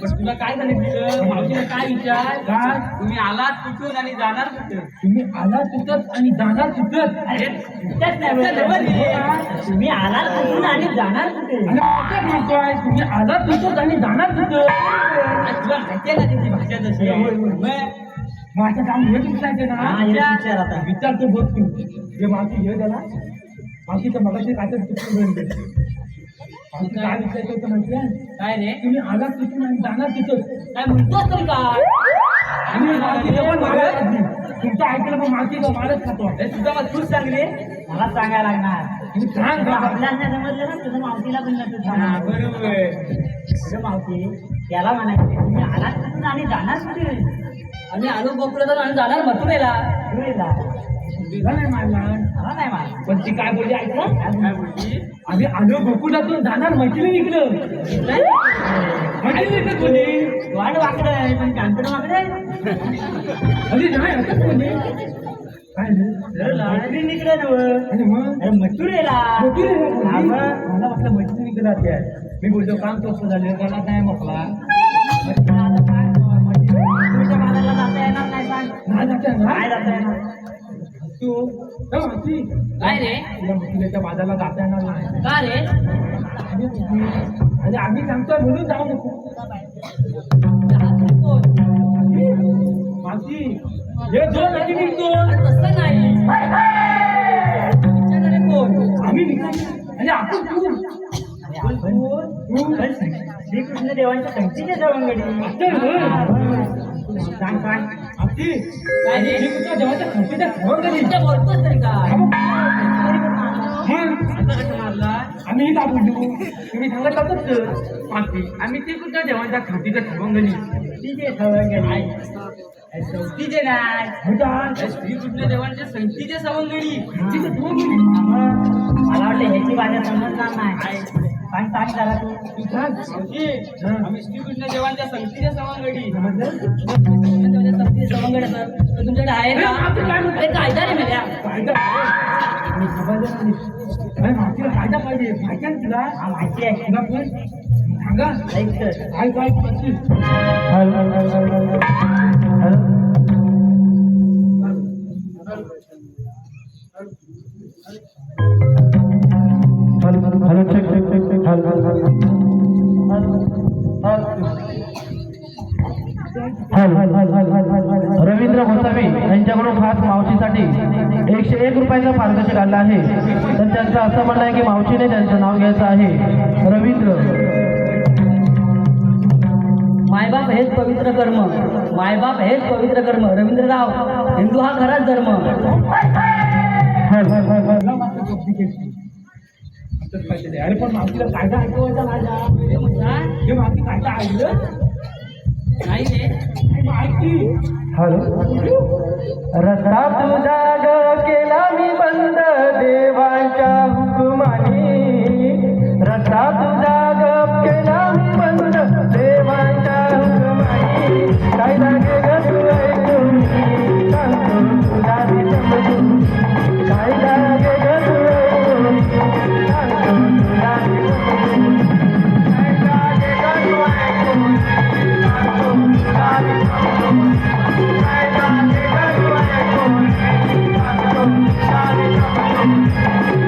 [SPEAKER 2] पण तुला काय सांगितलं मावशीला काय विचार
[SPEAKER 3] काय
[SPEAKER 2] तुम्ही आलात कुठून आणि जाणार कुठं
[SPEAKER 3] तुम्ही आला तुटत आणि जाणार तुटत
[SPEAKER 2] अरे कुठंच नाही बोलत. तुम्ही आलात कुठून आणि जाणार कुठे
[SPEAKER 3] आणि आता म्हणतोय तुम्ही आला तुटत आणि जाणार तुटत
[SPEAKER 2] तुला माहिती आहे ना त्याची भाषा तशी आहे. मग
[SPEAKER 3] माझं काम हे विचारायचं ना
[SPEAKER 2] हा, हे विचार आता.
[SPEAKER 3] विचारतो बघ तू हे मावशी हे झाला मावशी तर मगाशी काय तर चुकून काय विचारायचं होतं माहिती आहे
[SPEAKER 2] काय रे
[SPEAKER 3] तुम्ही आला तिथून आणि जाणार तिथं
[SPEAKER 2] काय म्हणतोस तरी काय
[SPEAKER 3] आणि मावशीचं पण मारत नाही. तुमचं ऐकलं मग मावशीचं मारत खातो
[SPEAKER 2] हे तुझा मग तूच सांगले मला सांगायला लागणार
[SPEAKER 3] तुम्ही सांग का?
[SPEAKER 2] आपल्याला नाही समजलं ना तुझं मावशीला पण नसतं सांगणार.
[SPEAKER 3] बरोबर
[SPEAKER 2] तुझं मावशी त्याला म्हणायचं तुम्ही आलात कुठून आणि जाणार कुठे आम्ही आलो गोकुळात आणि जाणार मथुरेला
[SPEAKER 3] तुला नाही मारला
[SPEAKER 2] मला नाही मार
[SPEAKER 3] पण ती काय बोलली ऐकलं
[SPEAKER 2] काय बोलली
[SPEAKER 3] आम्ही आलो गोकुळातून जाणार मैत्रिणी इकडं मैत्रिणी इकडं कोणी
[SPEAKER 2] वाट वाकडं आहे पण कानपड वाकडं आहे
[SPEAKER 3] अरे नाही असंच कोणी काय नाही
[SPEAKER 2] मैत्रीण इकडे नव्हतं
[SPEAKER 3] आणि मग
[SPEAKER 2] अरे मथुरेला
[SPEAKER 3] मैत्रिणी इकडं
[SPEAKER 2] हा
[SPEAKER 3] कोणी?
[SPEAKER 2] मग.
[SPEAKER 3] मला वाटलं मैत्रिणी इकडं जाते आहे. मी बोलतो काम कसं झालं त्याला काय मोकला
[SPEAKER 2] तुझ्या बाजारला जाता येणार नाही सांग
[SPEAKER 3] नाही जाते ना
[SPEAKER 2] काय जाता येणार
[SPEAKER 3] तू माहिती
[SPEAKER 2] काय रे
[SPEAKER 3] तुला मथुरेच्या बाजारला जाता येणार नाही
[SPEAKER 2] का रे
[SPEAKER 3] आणि आम्ही सांगतोय म्हणून जाऊ नको मावशी हे दोन आधी निघतो
[SPEAKER 2] तसं नाही तुमच्याकडे कोण
[SPEAKER 3] आम्ही निघालो आणि आपण तू
[SPEAKER 2] श्रीकृष्ण देवांच्या संगतीचे सवंगडी सांग सांग
[SPEAKER 3] आमची
[SPEAKER 2] काय रे
[SPEAKER 3] श्रीकृष्ण देवाच्या संकेच्या सवंगडी.
[SPEAKER 2] तुझ्या बोलतोस तरी काय
[SPEAKER 3] मग
[SPEAKER 2] मारला
[SPEAKER 3] आम्ही दाबून देऊ तुम्ही सांगत होतच मागची आम्ही श्रीकृष्ण देवाच्या खातीच्या सवंगडी
[SPEAKER 2] तिचे सवंगडी चौथीचे नाही
[SPEAKER 3] होता
[SPEAKER 2] श्रीकृष्ण देवांच्या संगतीचे सवंगडी
[SPEAKER 3] खातीच्या सवंगडी
[SPEAKER 2] मला वाटलं ह्याची भाषा समजणार नाही सांग सांग जरा तू
[SPEAKER 3] तू सांग
[SPEAKER 2] आम्ही श्रीकृष्ण देवांच्या संगतीच्या सवंगडी
[SPEAKER 3] समजलं
[SPEAKER 2] संगतीचे सवंगड तर तुमच्याकडे आहे का अरे कायदा रे मेल्या
[SPEAKER 3] कायदा मी समजलं नाही. अरे मागची कायदा पाहिजे माहिती आहे ना तुला
[SPEAKER 2] हा माहिती आहे
[SPEAKER 3] तुला पण सांगा
[SPEAKER 2] ऐक तर
[SPEAKER 3] काय काय पाहिजे
[SPEAKER 1] hello check check check check Ravindra Gosavi यांच्याकडून खास मावशीसाठी 101 रुपयाचा पारितोषिक आला आहे. तर त्यांचं असं म्हणणं आहे की मावशीने त्यांचं नाव घ्यायचं आहे. रवींद्र.
[SPEAKER 2] मायबाप हेच पवित्र कर्म मायबाप हेच पवित्र कर्म रवींद्रराव हिंदू हा खराच धर्म
[SPEAKER 3] मला मात्र गप्पी केली असंच पाहिजे अरे पण मावशीला कायदा ऐकवायचा माझा हे मावशी कायदा ऐकलं
[SPEAKER 2] नाही रे
[SPEAKER 3] नाही माहिती
[SPEAKER 1] रस्ता तुझा ग केला मी बंद देवांच्या हुकुमाने. रस्ता तुझा ग केला मी बंद देवांच्या हुकुमाने. कायदा घे ग तू ऐकून सांगतो तुला मी समजून. कायदा घे ग तू ऐकून सांगतो तुला मी समजून. कायदा घे ग तू ऐकून सांगतो तुला मी समजून. कायदा घे ग तू ऐकून सांगतो तुला मी समजून.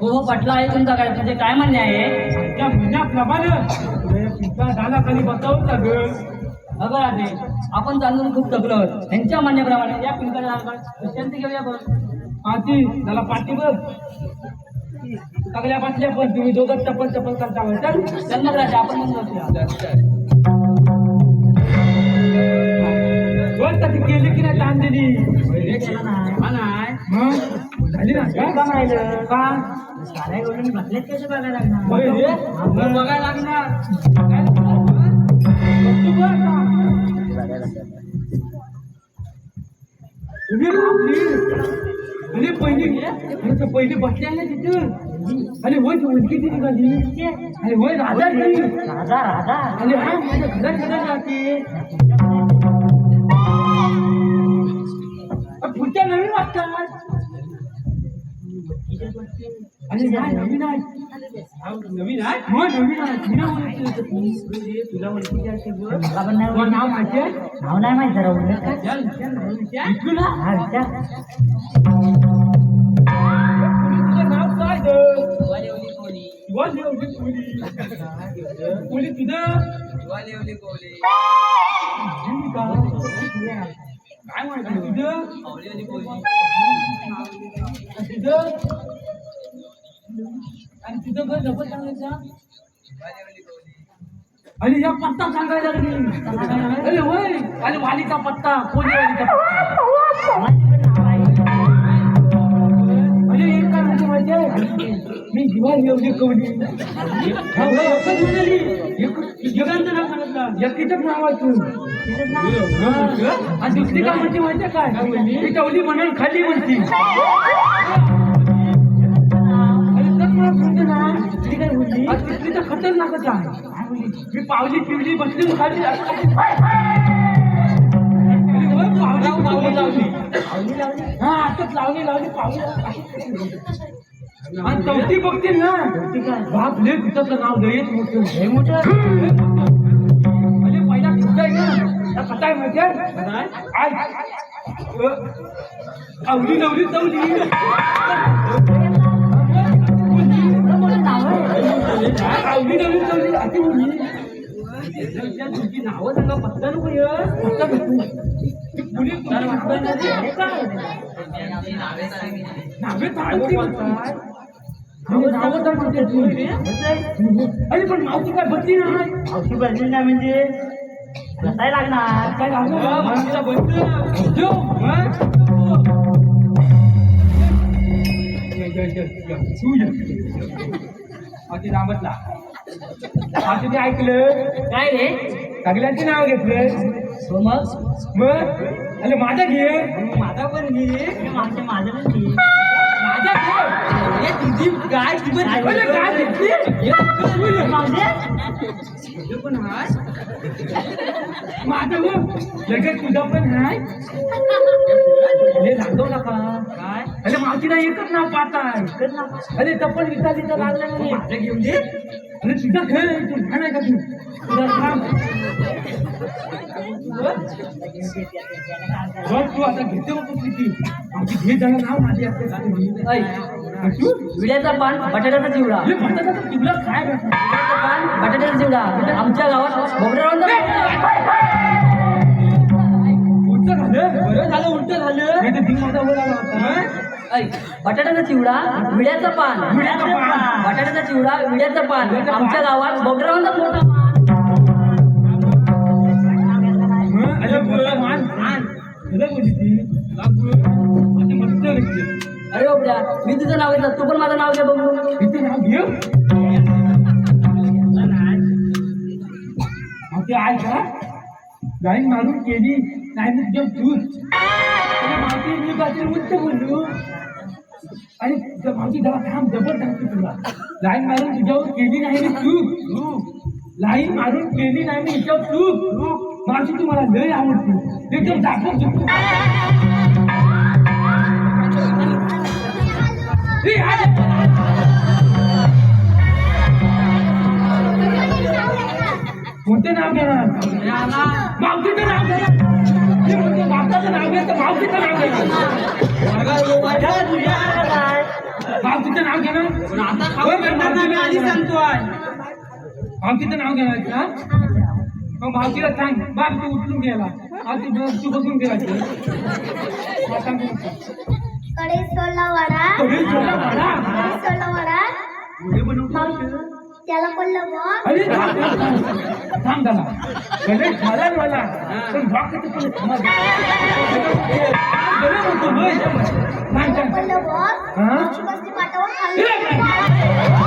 [SPEAKER 2] हो पटला आहे तुमचा काय म्हणजे काय म्हणणे आहे अगं राजे आपण जाणून खूप थकलो आहोत. त्यांच्या म्हणण्याप्रमाणे या पिंकाला विश्रांती घेऊया बघ.
[SPEAKER 3] त्याला पाठी बघ सगळ्या बसल्या पण तुम्ही दोघं चप्पल चप्पल करता
[SPEAKER 2] त्यांना राजे आपण म्हणून
[SPEAKER 3] कधी केली की नाही ताण दिली झाली ना का राहिलं का
[SPEAKER 2] बसलेत कसे बघायला लागणार
[SPEAKER 3] बघायला लागणार अरे पहिली बसले ना तिथं अरे होय मुलगी ती निघाली अरे होय राधा
[SPEAKER 2] राधा
[SPEAKER 3] अरे हा माझ्या घरात घरात राहते पुढच्या नवीन वाटतात अरे नाही नवीन आहे नवीन आहे हो नवीन आहे तुला ओळखीची असेल नाव माहिती आहे
[SPEAKER 2] नाव नाही माहिती जरा उल्लेख काय
[SPEAKER 3] तुला
[SPEAKER 2] हा विचार
[SPEAKER 3] तुझं नाव काय कोणी तुझं काय म्हणतो तुझं तुझं आणि तुझं घर झपत सांगायचा आणि या पत्ता सांगायला लागली अरे होय आणि वालीचा पत्ता कोणी वालीचा पत्ता अरे एक काय म्हणजे माहिती मी दिवाळी एवढी कवडी जगांचं नाव सांगितलं एकटीचंच नाव आहे तू आणि दुसरी काय म्हणते माहिती काय ती टवली म्हणून खाली म्हणती तिथली तर खतरनाकच आहे मी पावली पिवली बसली खाली पावली लावली हा आताच लावली पावली आणि चौथी बघतील ना बाप ले तिचं नाव लयच मोठं हे मोठं म्हणजे पहिला तुमचा आहे ना कसा आहे माहिती आवडी नवली चौली आवडी नवली चौली अशी मुली तुमची नावं सांगा पत्ता नको अरे पण मावशी काय बदली नाही
[SPEAKER 2] मावशी बदली नाही म्हणजे काय लागणार
[SPEAKER 3] काय लागणार रामतला ते ऐकलं
[SPEAKER 2] काय रे
[SPEAKER 3] सगळ्यांचे नाव घेतलं मग अरे माझा घे
[SPEAKER 2] माझा पण घे माझं पण घे
[SPEAKER 3] माझा घे तुझी गाय गाय पण हाय माझं मग लगेच तुझा पण हाय लागतो नका काय अरे मावशीला एकच नाव पाहताय अरे तप्पल विचारली तर लागलं नाही माझं घेऊन दे अरे तुझा खेळ तू घाण आहे का तू तुझा काम तू आता घेते नको किती आमची घे जण नाव माझी असते
[SPEAKER 2] विड्याचा पान बटाट्याचा चिवडा
[SPEAKER 3] बटाट्याचा चिवडा काय
[SPEAKER 2] विड्याचा पान बटाट्याचा चिवडा आमच्या गावात बोबड्यावर
[SPEAKER 3] उलट झालं बरं झालं उलट झालं नाही तर माझा वर आला होता
[SPEAKER 2] बटाट्याचा चिवडा विड्याचा पान बटाट्याचा चिवडा विड्याचा पान आमच्या गावात बोबड्यावर मोठा अरे बोबड्या मी तुझं नाव घेतलं तू पण माझं नाव घे बघू
[SPEAKER 3] तिथे नाव घेऊ ते आहे का लाईन मारून केली नाही एकदम दूध मावशी मी बाजू उंच बोललो आणि मावशी जरा थांब जबर सांगतो तुला लाईन मारून तुझ्यावर केली नाही मी चूक लाईन मारून केली नाही मी हिच्यावर चूक मावशी तुम्हाला लय आवडते एकदम दाखव शकतो कोणतं नाव घेणार मावशीचं नाव घेणार मी म्हणतो बापाचं नाव घ्यायचं मावशीचं नाव घेणार मावशीचं नाव घेणार
[SPEAKER 2] आता खाऊ करणार ना मी आधी सांगतोय
[SPEAKER 3] मावशीचं नाव घेणार का मग मावशीला सांग बाप तू उचलून गेला तू बसून गेला
[SPEAKER 4] कडे सोडला वाडा मावशी त्याला पडलं बघ
[SPEAKER 3] अरे थांब झाला गणेश झाला मला पण बाकीचं पण
[SPEAKER 4] पडलं बघ बसती पाठावर खाल्लं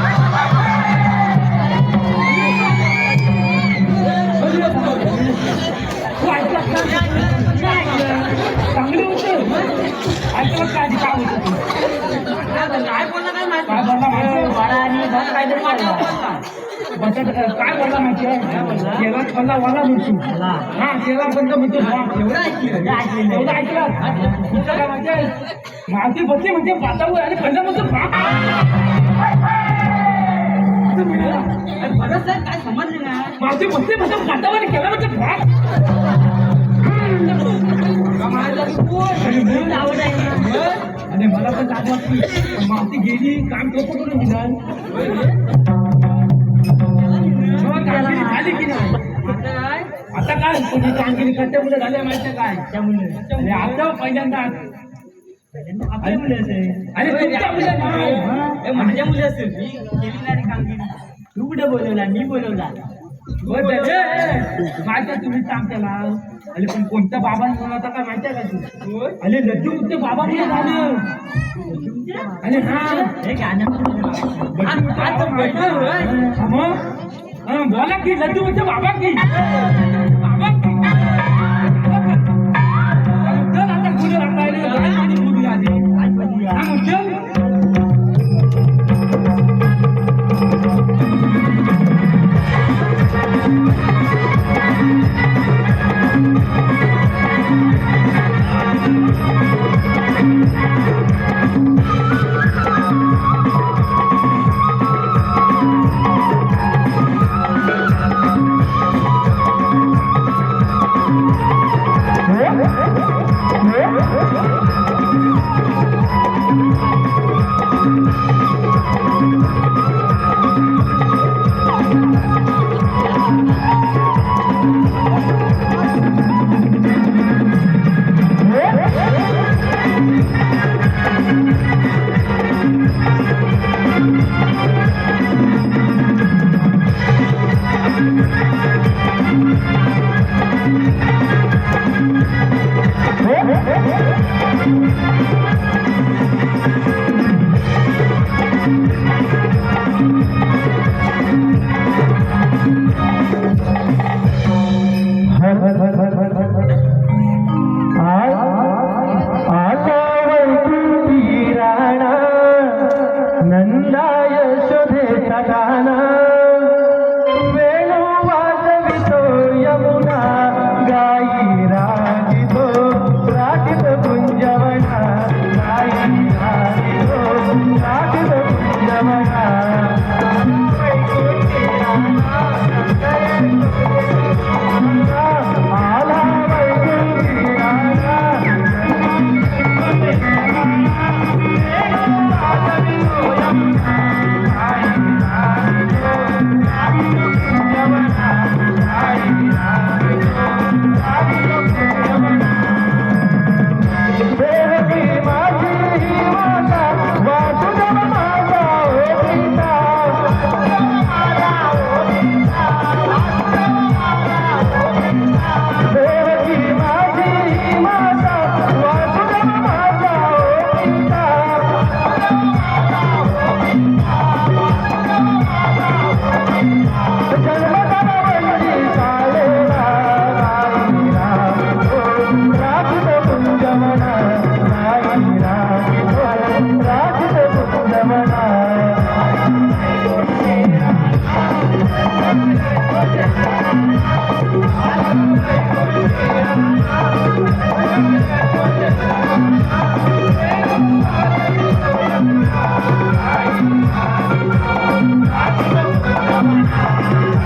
[SPEAKER 3] चांगली होते ऐकलं काय आधी काय होतं
[SPEAKER 2] काय बोलला काय माहिती
[SPEAKER 3] काय बोलला माहिती
[SPEAKER 2] वाडा आणि भात काहीतरी वाटावं बोलला
[SPEAKER 3] काय बोलला माहिती आहे केला पल्ला वाला म्हणतो हा केला बंद म्हणतो एवढं ऐकलं तुमचं काय माहिती आहे माती बसली म्हणजे पातावर आणि पल्ला म्हणतो
[SPEAKER 2] बरं सर काय समजलं ना
[SPEAKER 3] माती बसली म्हणजे पातावर केला म्हणजे
[SPEAKER 2] आवड आहे
[SPEAKER 3] आणि मला पण काय वाटली माती गेली काम कसं करून दिलं झाली की नाही आता काय कोणी कामगिरी करते मुलं झाल्या माहिती काय त्यामुळे आता पहिल्यांदा
[SPEAKER 2] आपल्या मुले असेल
[SPEAKER 3] अरे तुमच्या मुलं नाही.
[SPEAKER 2] माझ्या मुले असेल मी केली नाही कामगिरी तू कुठे बोलवला मी बोलवला
[SPEAKER 3] माहिती तुम्ही काम केला अरे पण कोणत्या बाबांनी बोलवता काय माहिती आहे का तू अरे लड्डू मुक्त बाबा नाही झालं अरे हा
[SPEAKER 2] हे गाणं
[SPEAKER 3] बोला की लड्डू मुक्त बाबा की बाबा की चल आता गुरु राखायला गुरु आली हा मुद्दा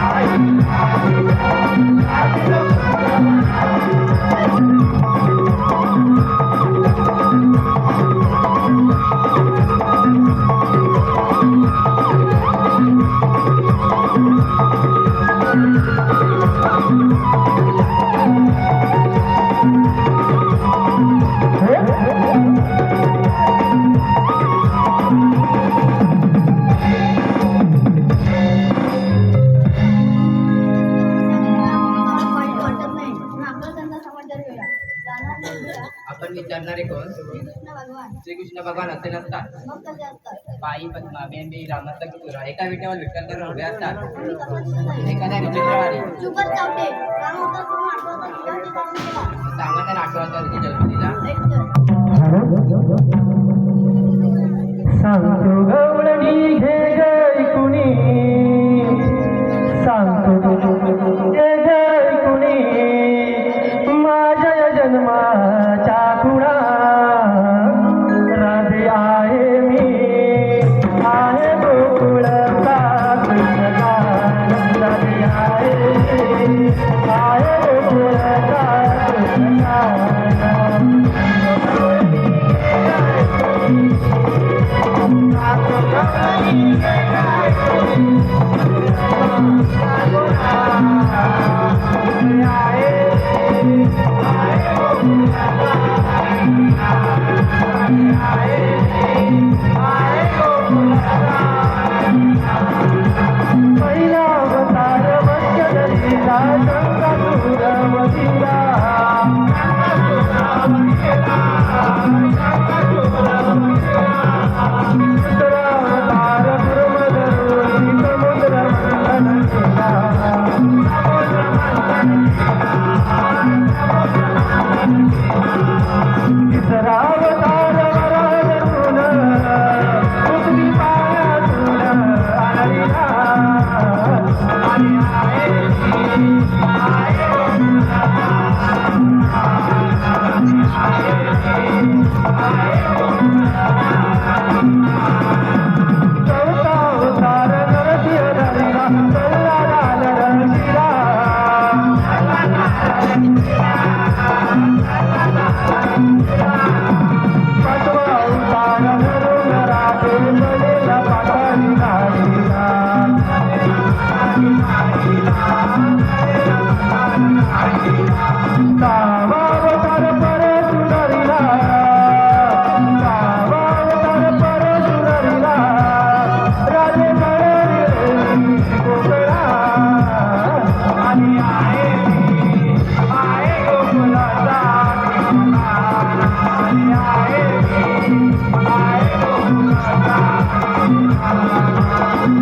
[SPEAKER 5] I
[SPEAKER 2] पण विचारणारे कोण?
[SPEAKER 4] कृष्ण भगवान
[SPEAKER 2] श्रीकृष्ण भगवान असे नसतात.
[SPEAKER 4] मग कसे असतात
[SPEAKER 2] बाई पद्मा बेंबी रामदत्त किशोरा एका विटेवर विठ्ठल उभे असतात.
[SPEAKER 4] मी कसं दिसत नाही
[SPEAKER 2] एखाद्या विचित्रवाणी
[SPEAKER 4] चुकत चावटे राम होता करून आठवता शिवाजी काम केला
[SPEAKER 2] सांगा त्या नाटकाचा विधी जन्म दिला.
[SPEAKER 4] ऐक तर.
[SPEAKER 1] सांगतो गवळणी घे गई कुणी सांगतो घे गई कुणी माझ्या जन्माच्या खुणा राधे आहे मी आहे गोकुळचा कृष्णगान राधे आहे मी आहे गोकुळचा कृष्णगान पहिला अवतार मत्स्यधरीचा शंकासुर वधिला दुसरा अवतार दुर्मधरूनी समुद्र मंथन केला तिसरा अवतार वराहून पृथ्वी पायातून आणला आणि चौथा अवतार नरसिंह धरला सल्लाला नरसिंहा पाचवा अवतार धरून राधे बनेला पाताळी नाडीला सहावा अवतार परशुरामीला सहावा अवतार परशुरामीला राधे बनली गोकुळा आणि आहे गोकुळाचा आणि आहे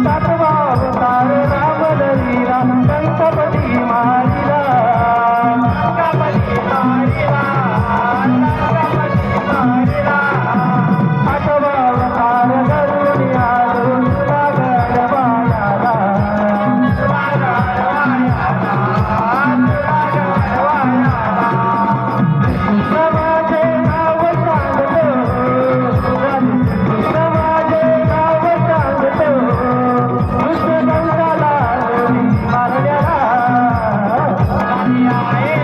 [SPEAKER 1] सातवा अवतार रामदरीला गणपती मारिला आठवा अवतार धरून आलो सुधागड वाड्याला कृष्ण माझे नाव सांगतो कृष्ण माझे नाव सांगतो कृष्ण गंगाला मारण्याला आणि आहे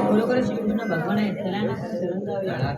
[SPEAKER 2] खरोखर श्रीकृष्ण भगवान आहेत त्याला ना शरण जाऊया.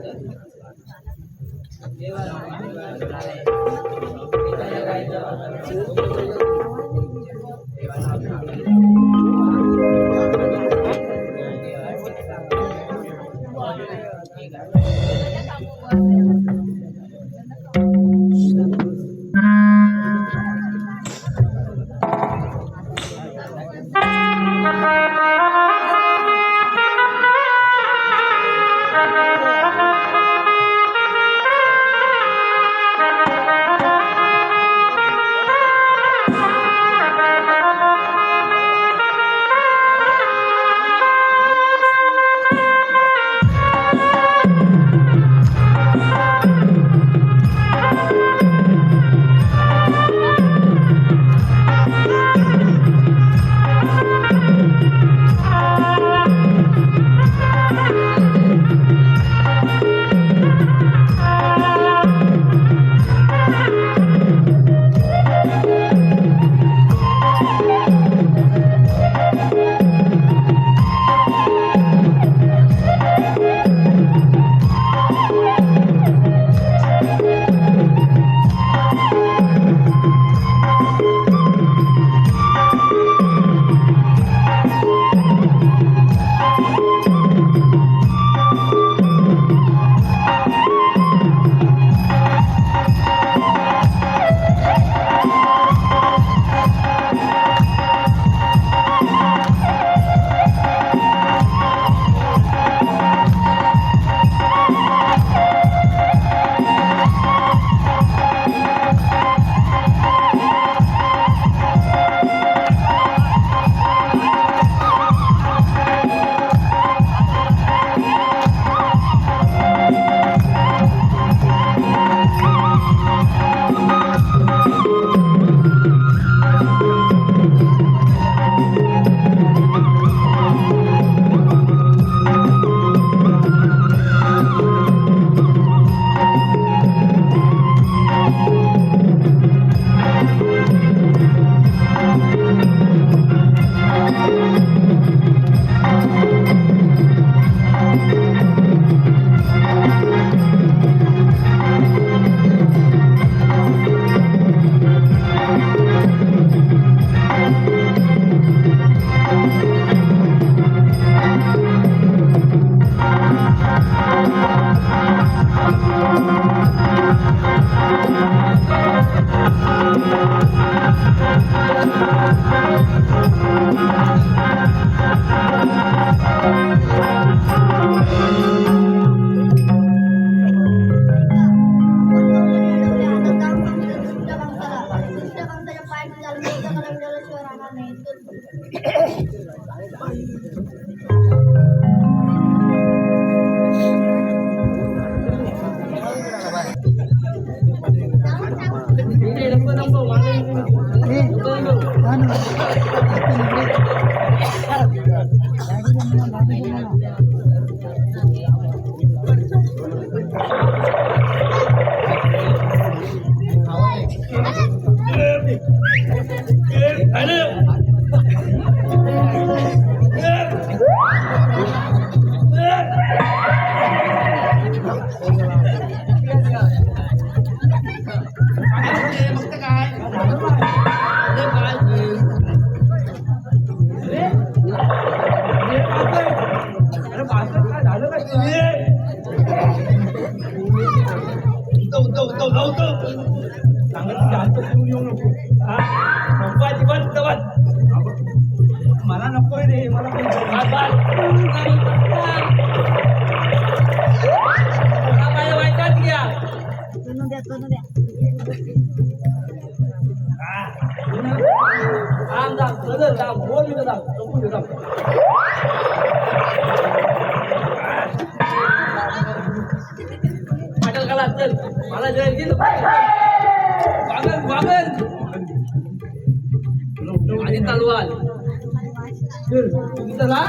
[SPEAKER 3] मला नकोय रे मला
[SPEAKER 2] मला जय वागल वागल आणि तलवार चला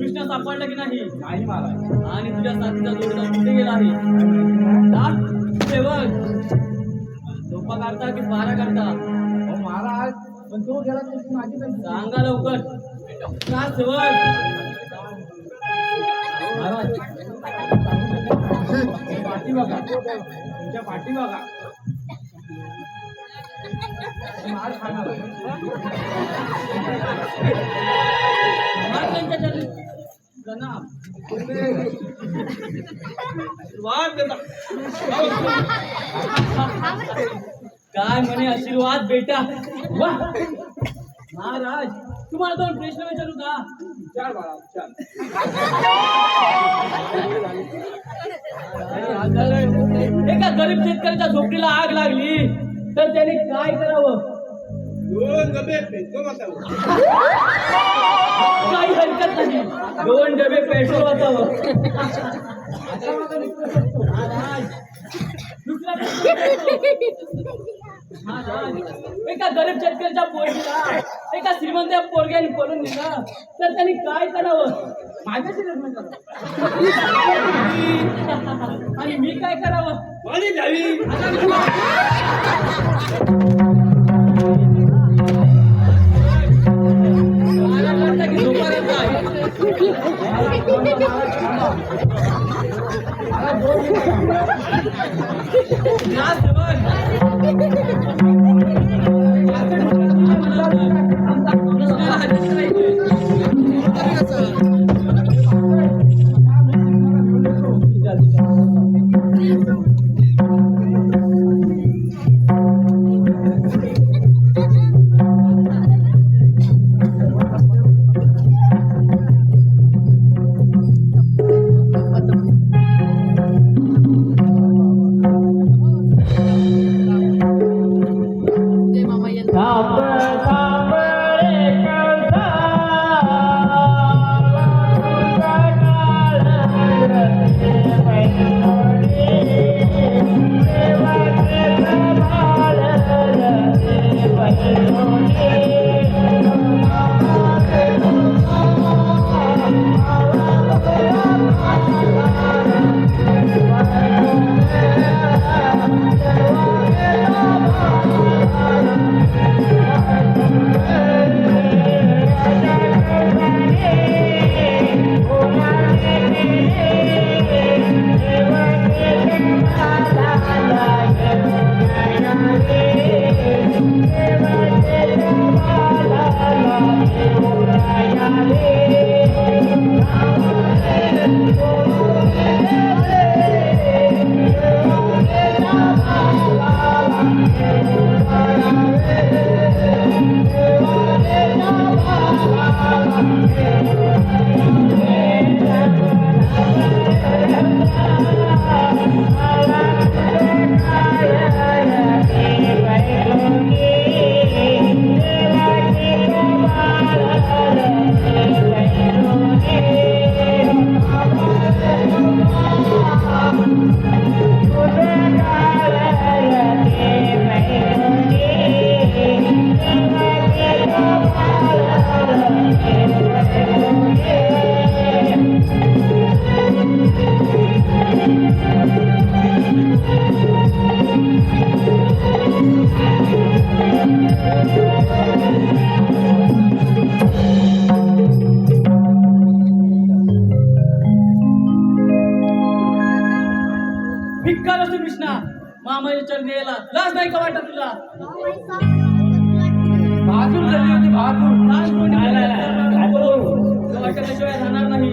[SPEAKER 2] कृष्ण सापडला की नाही
[SPEAKER 3] नाही महाराज
[SPEAKER 2] आणि तुझ्या साथीचा जोडीदार कुठे गेला आहे सेवक झोपा काढता की पारा काढता
[SPEAKER 3] महाराज पण तो गेला तर माझी पण
[SPEAKER 2] सांगा लवकर का सेवक
[SPEAKER 3] महाराज पाठी बघा तुमच्या पाठी बघा मार खाणार
[SPEAKER 2] महाराजांच्या चरणी प्रणाम आशीर्वाद देता काय म्हणे आशीर्वाद बेटा वा महाराज तुम्हाला दोन प्रश्न विचारू का
[SPEAKER 3] चार बाळा चार
[SPEAKER 2] एका गरीब शेतकऱ्याच्या झोपडीला आग लागली तर त्याने काय करावं
[SPEAKER 3] दोन डबे पेट्रोल वाचावं
[SPEAKER 2] काही हरकत नाही 2 डबे पेट्रोल वाचावं दुसरा महाराज एका गरीब शेतकऱ्याच्या पोरीला एका श्रीमंत पोरग्याने पळून नेलं तर त्यांनी काय करावं माझ्याशी लग्न करावं आणि मी काय करावं
[SPEAKER 3] पाणी द्यावी
[SPEAKER 2] मला वाटतं की झोपायला
[SPEAKER 3] भिक्कार असतो कृष्णा मामाच्या चरणी यायला लाज नाही का वाटत तुला बहादूर झाली होती बहादूर लाज कोणी वाटल्याशिवाय राहणार नाही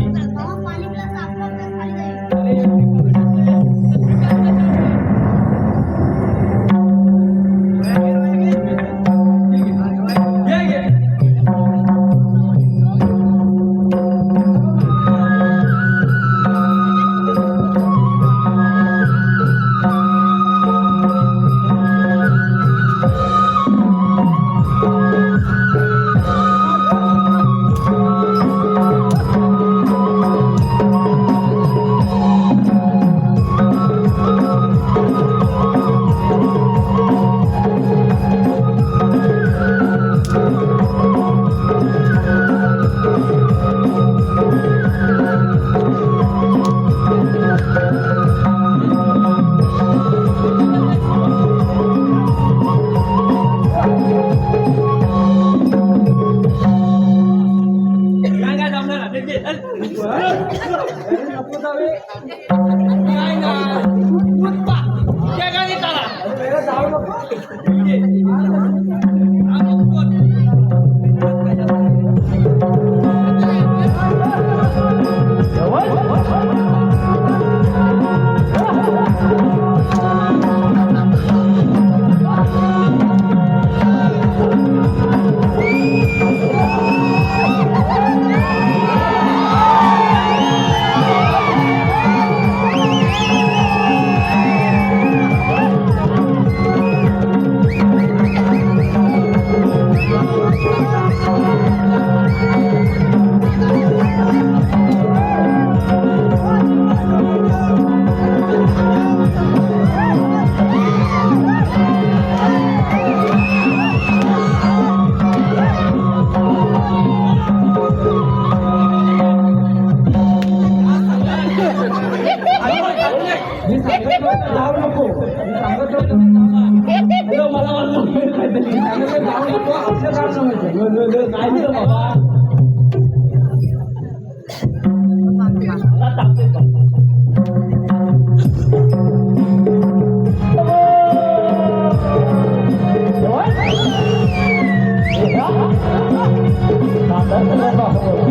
[SPEAKER 1] What?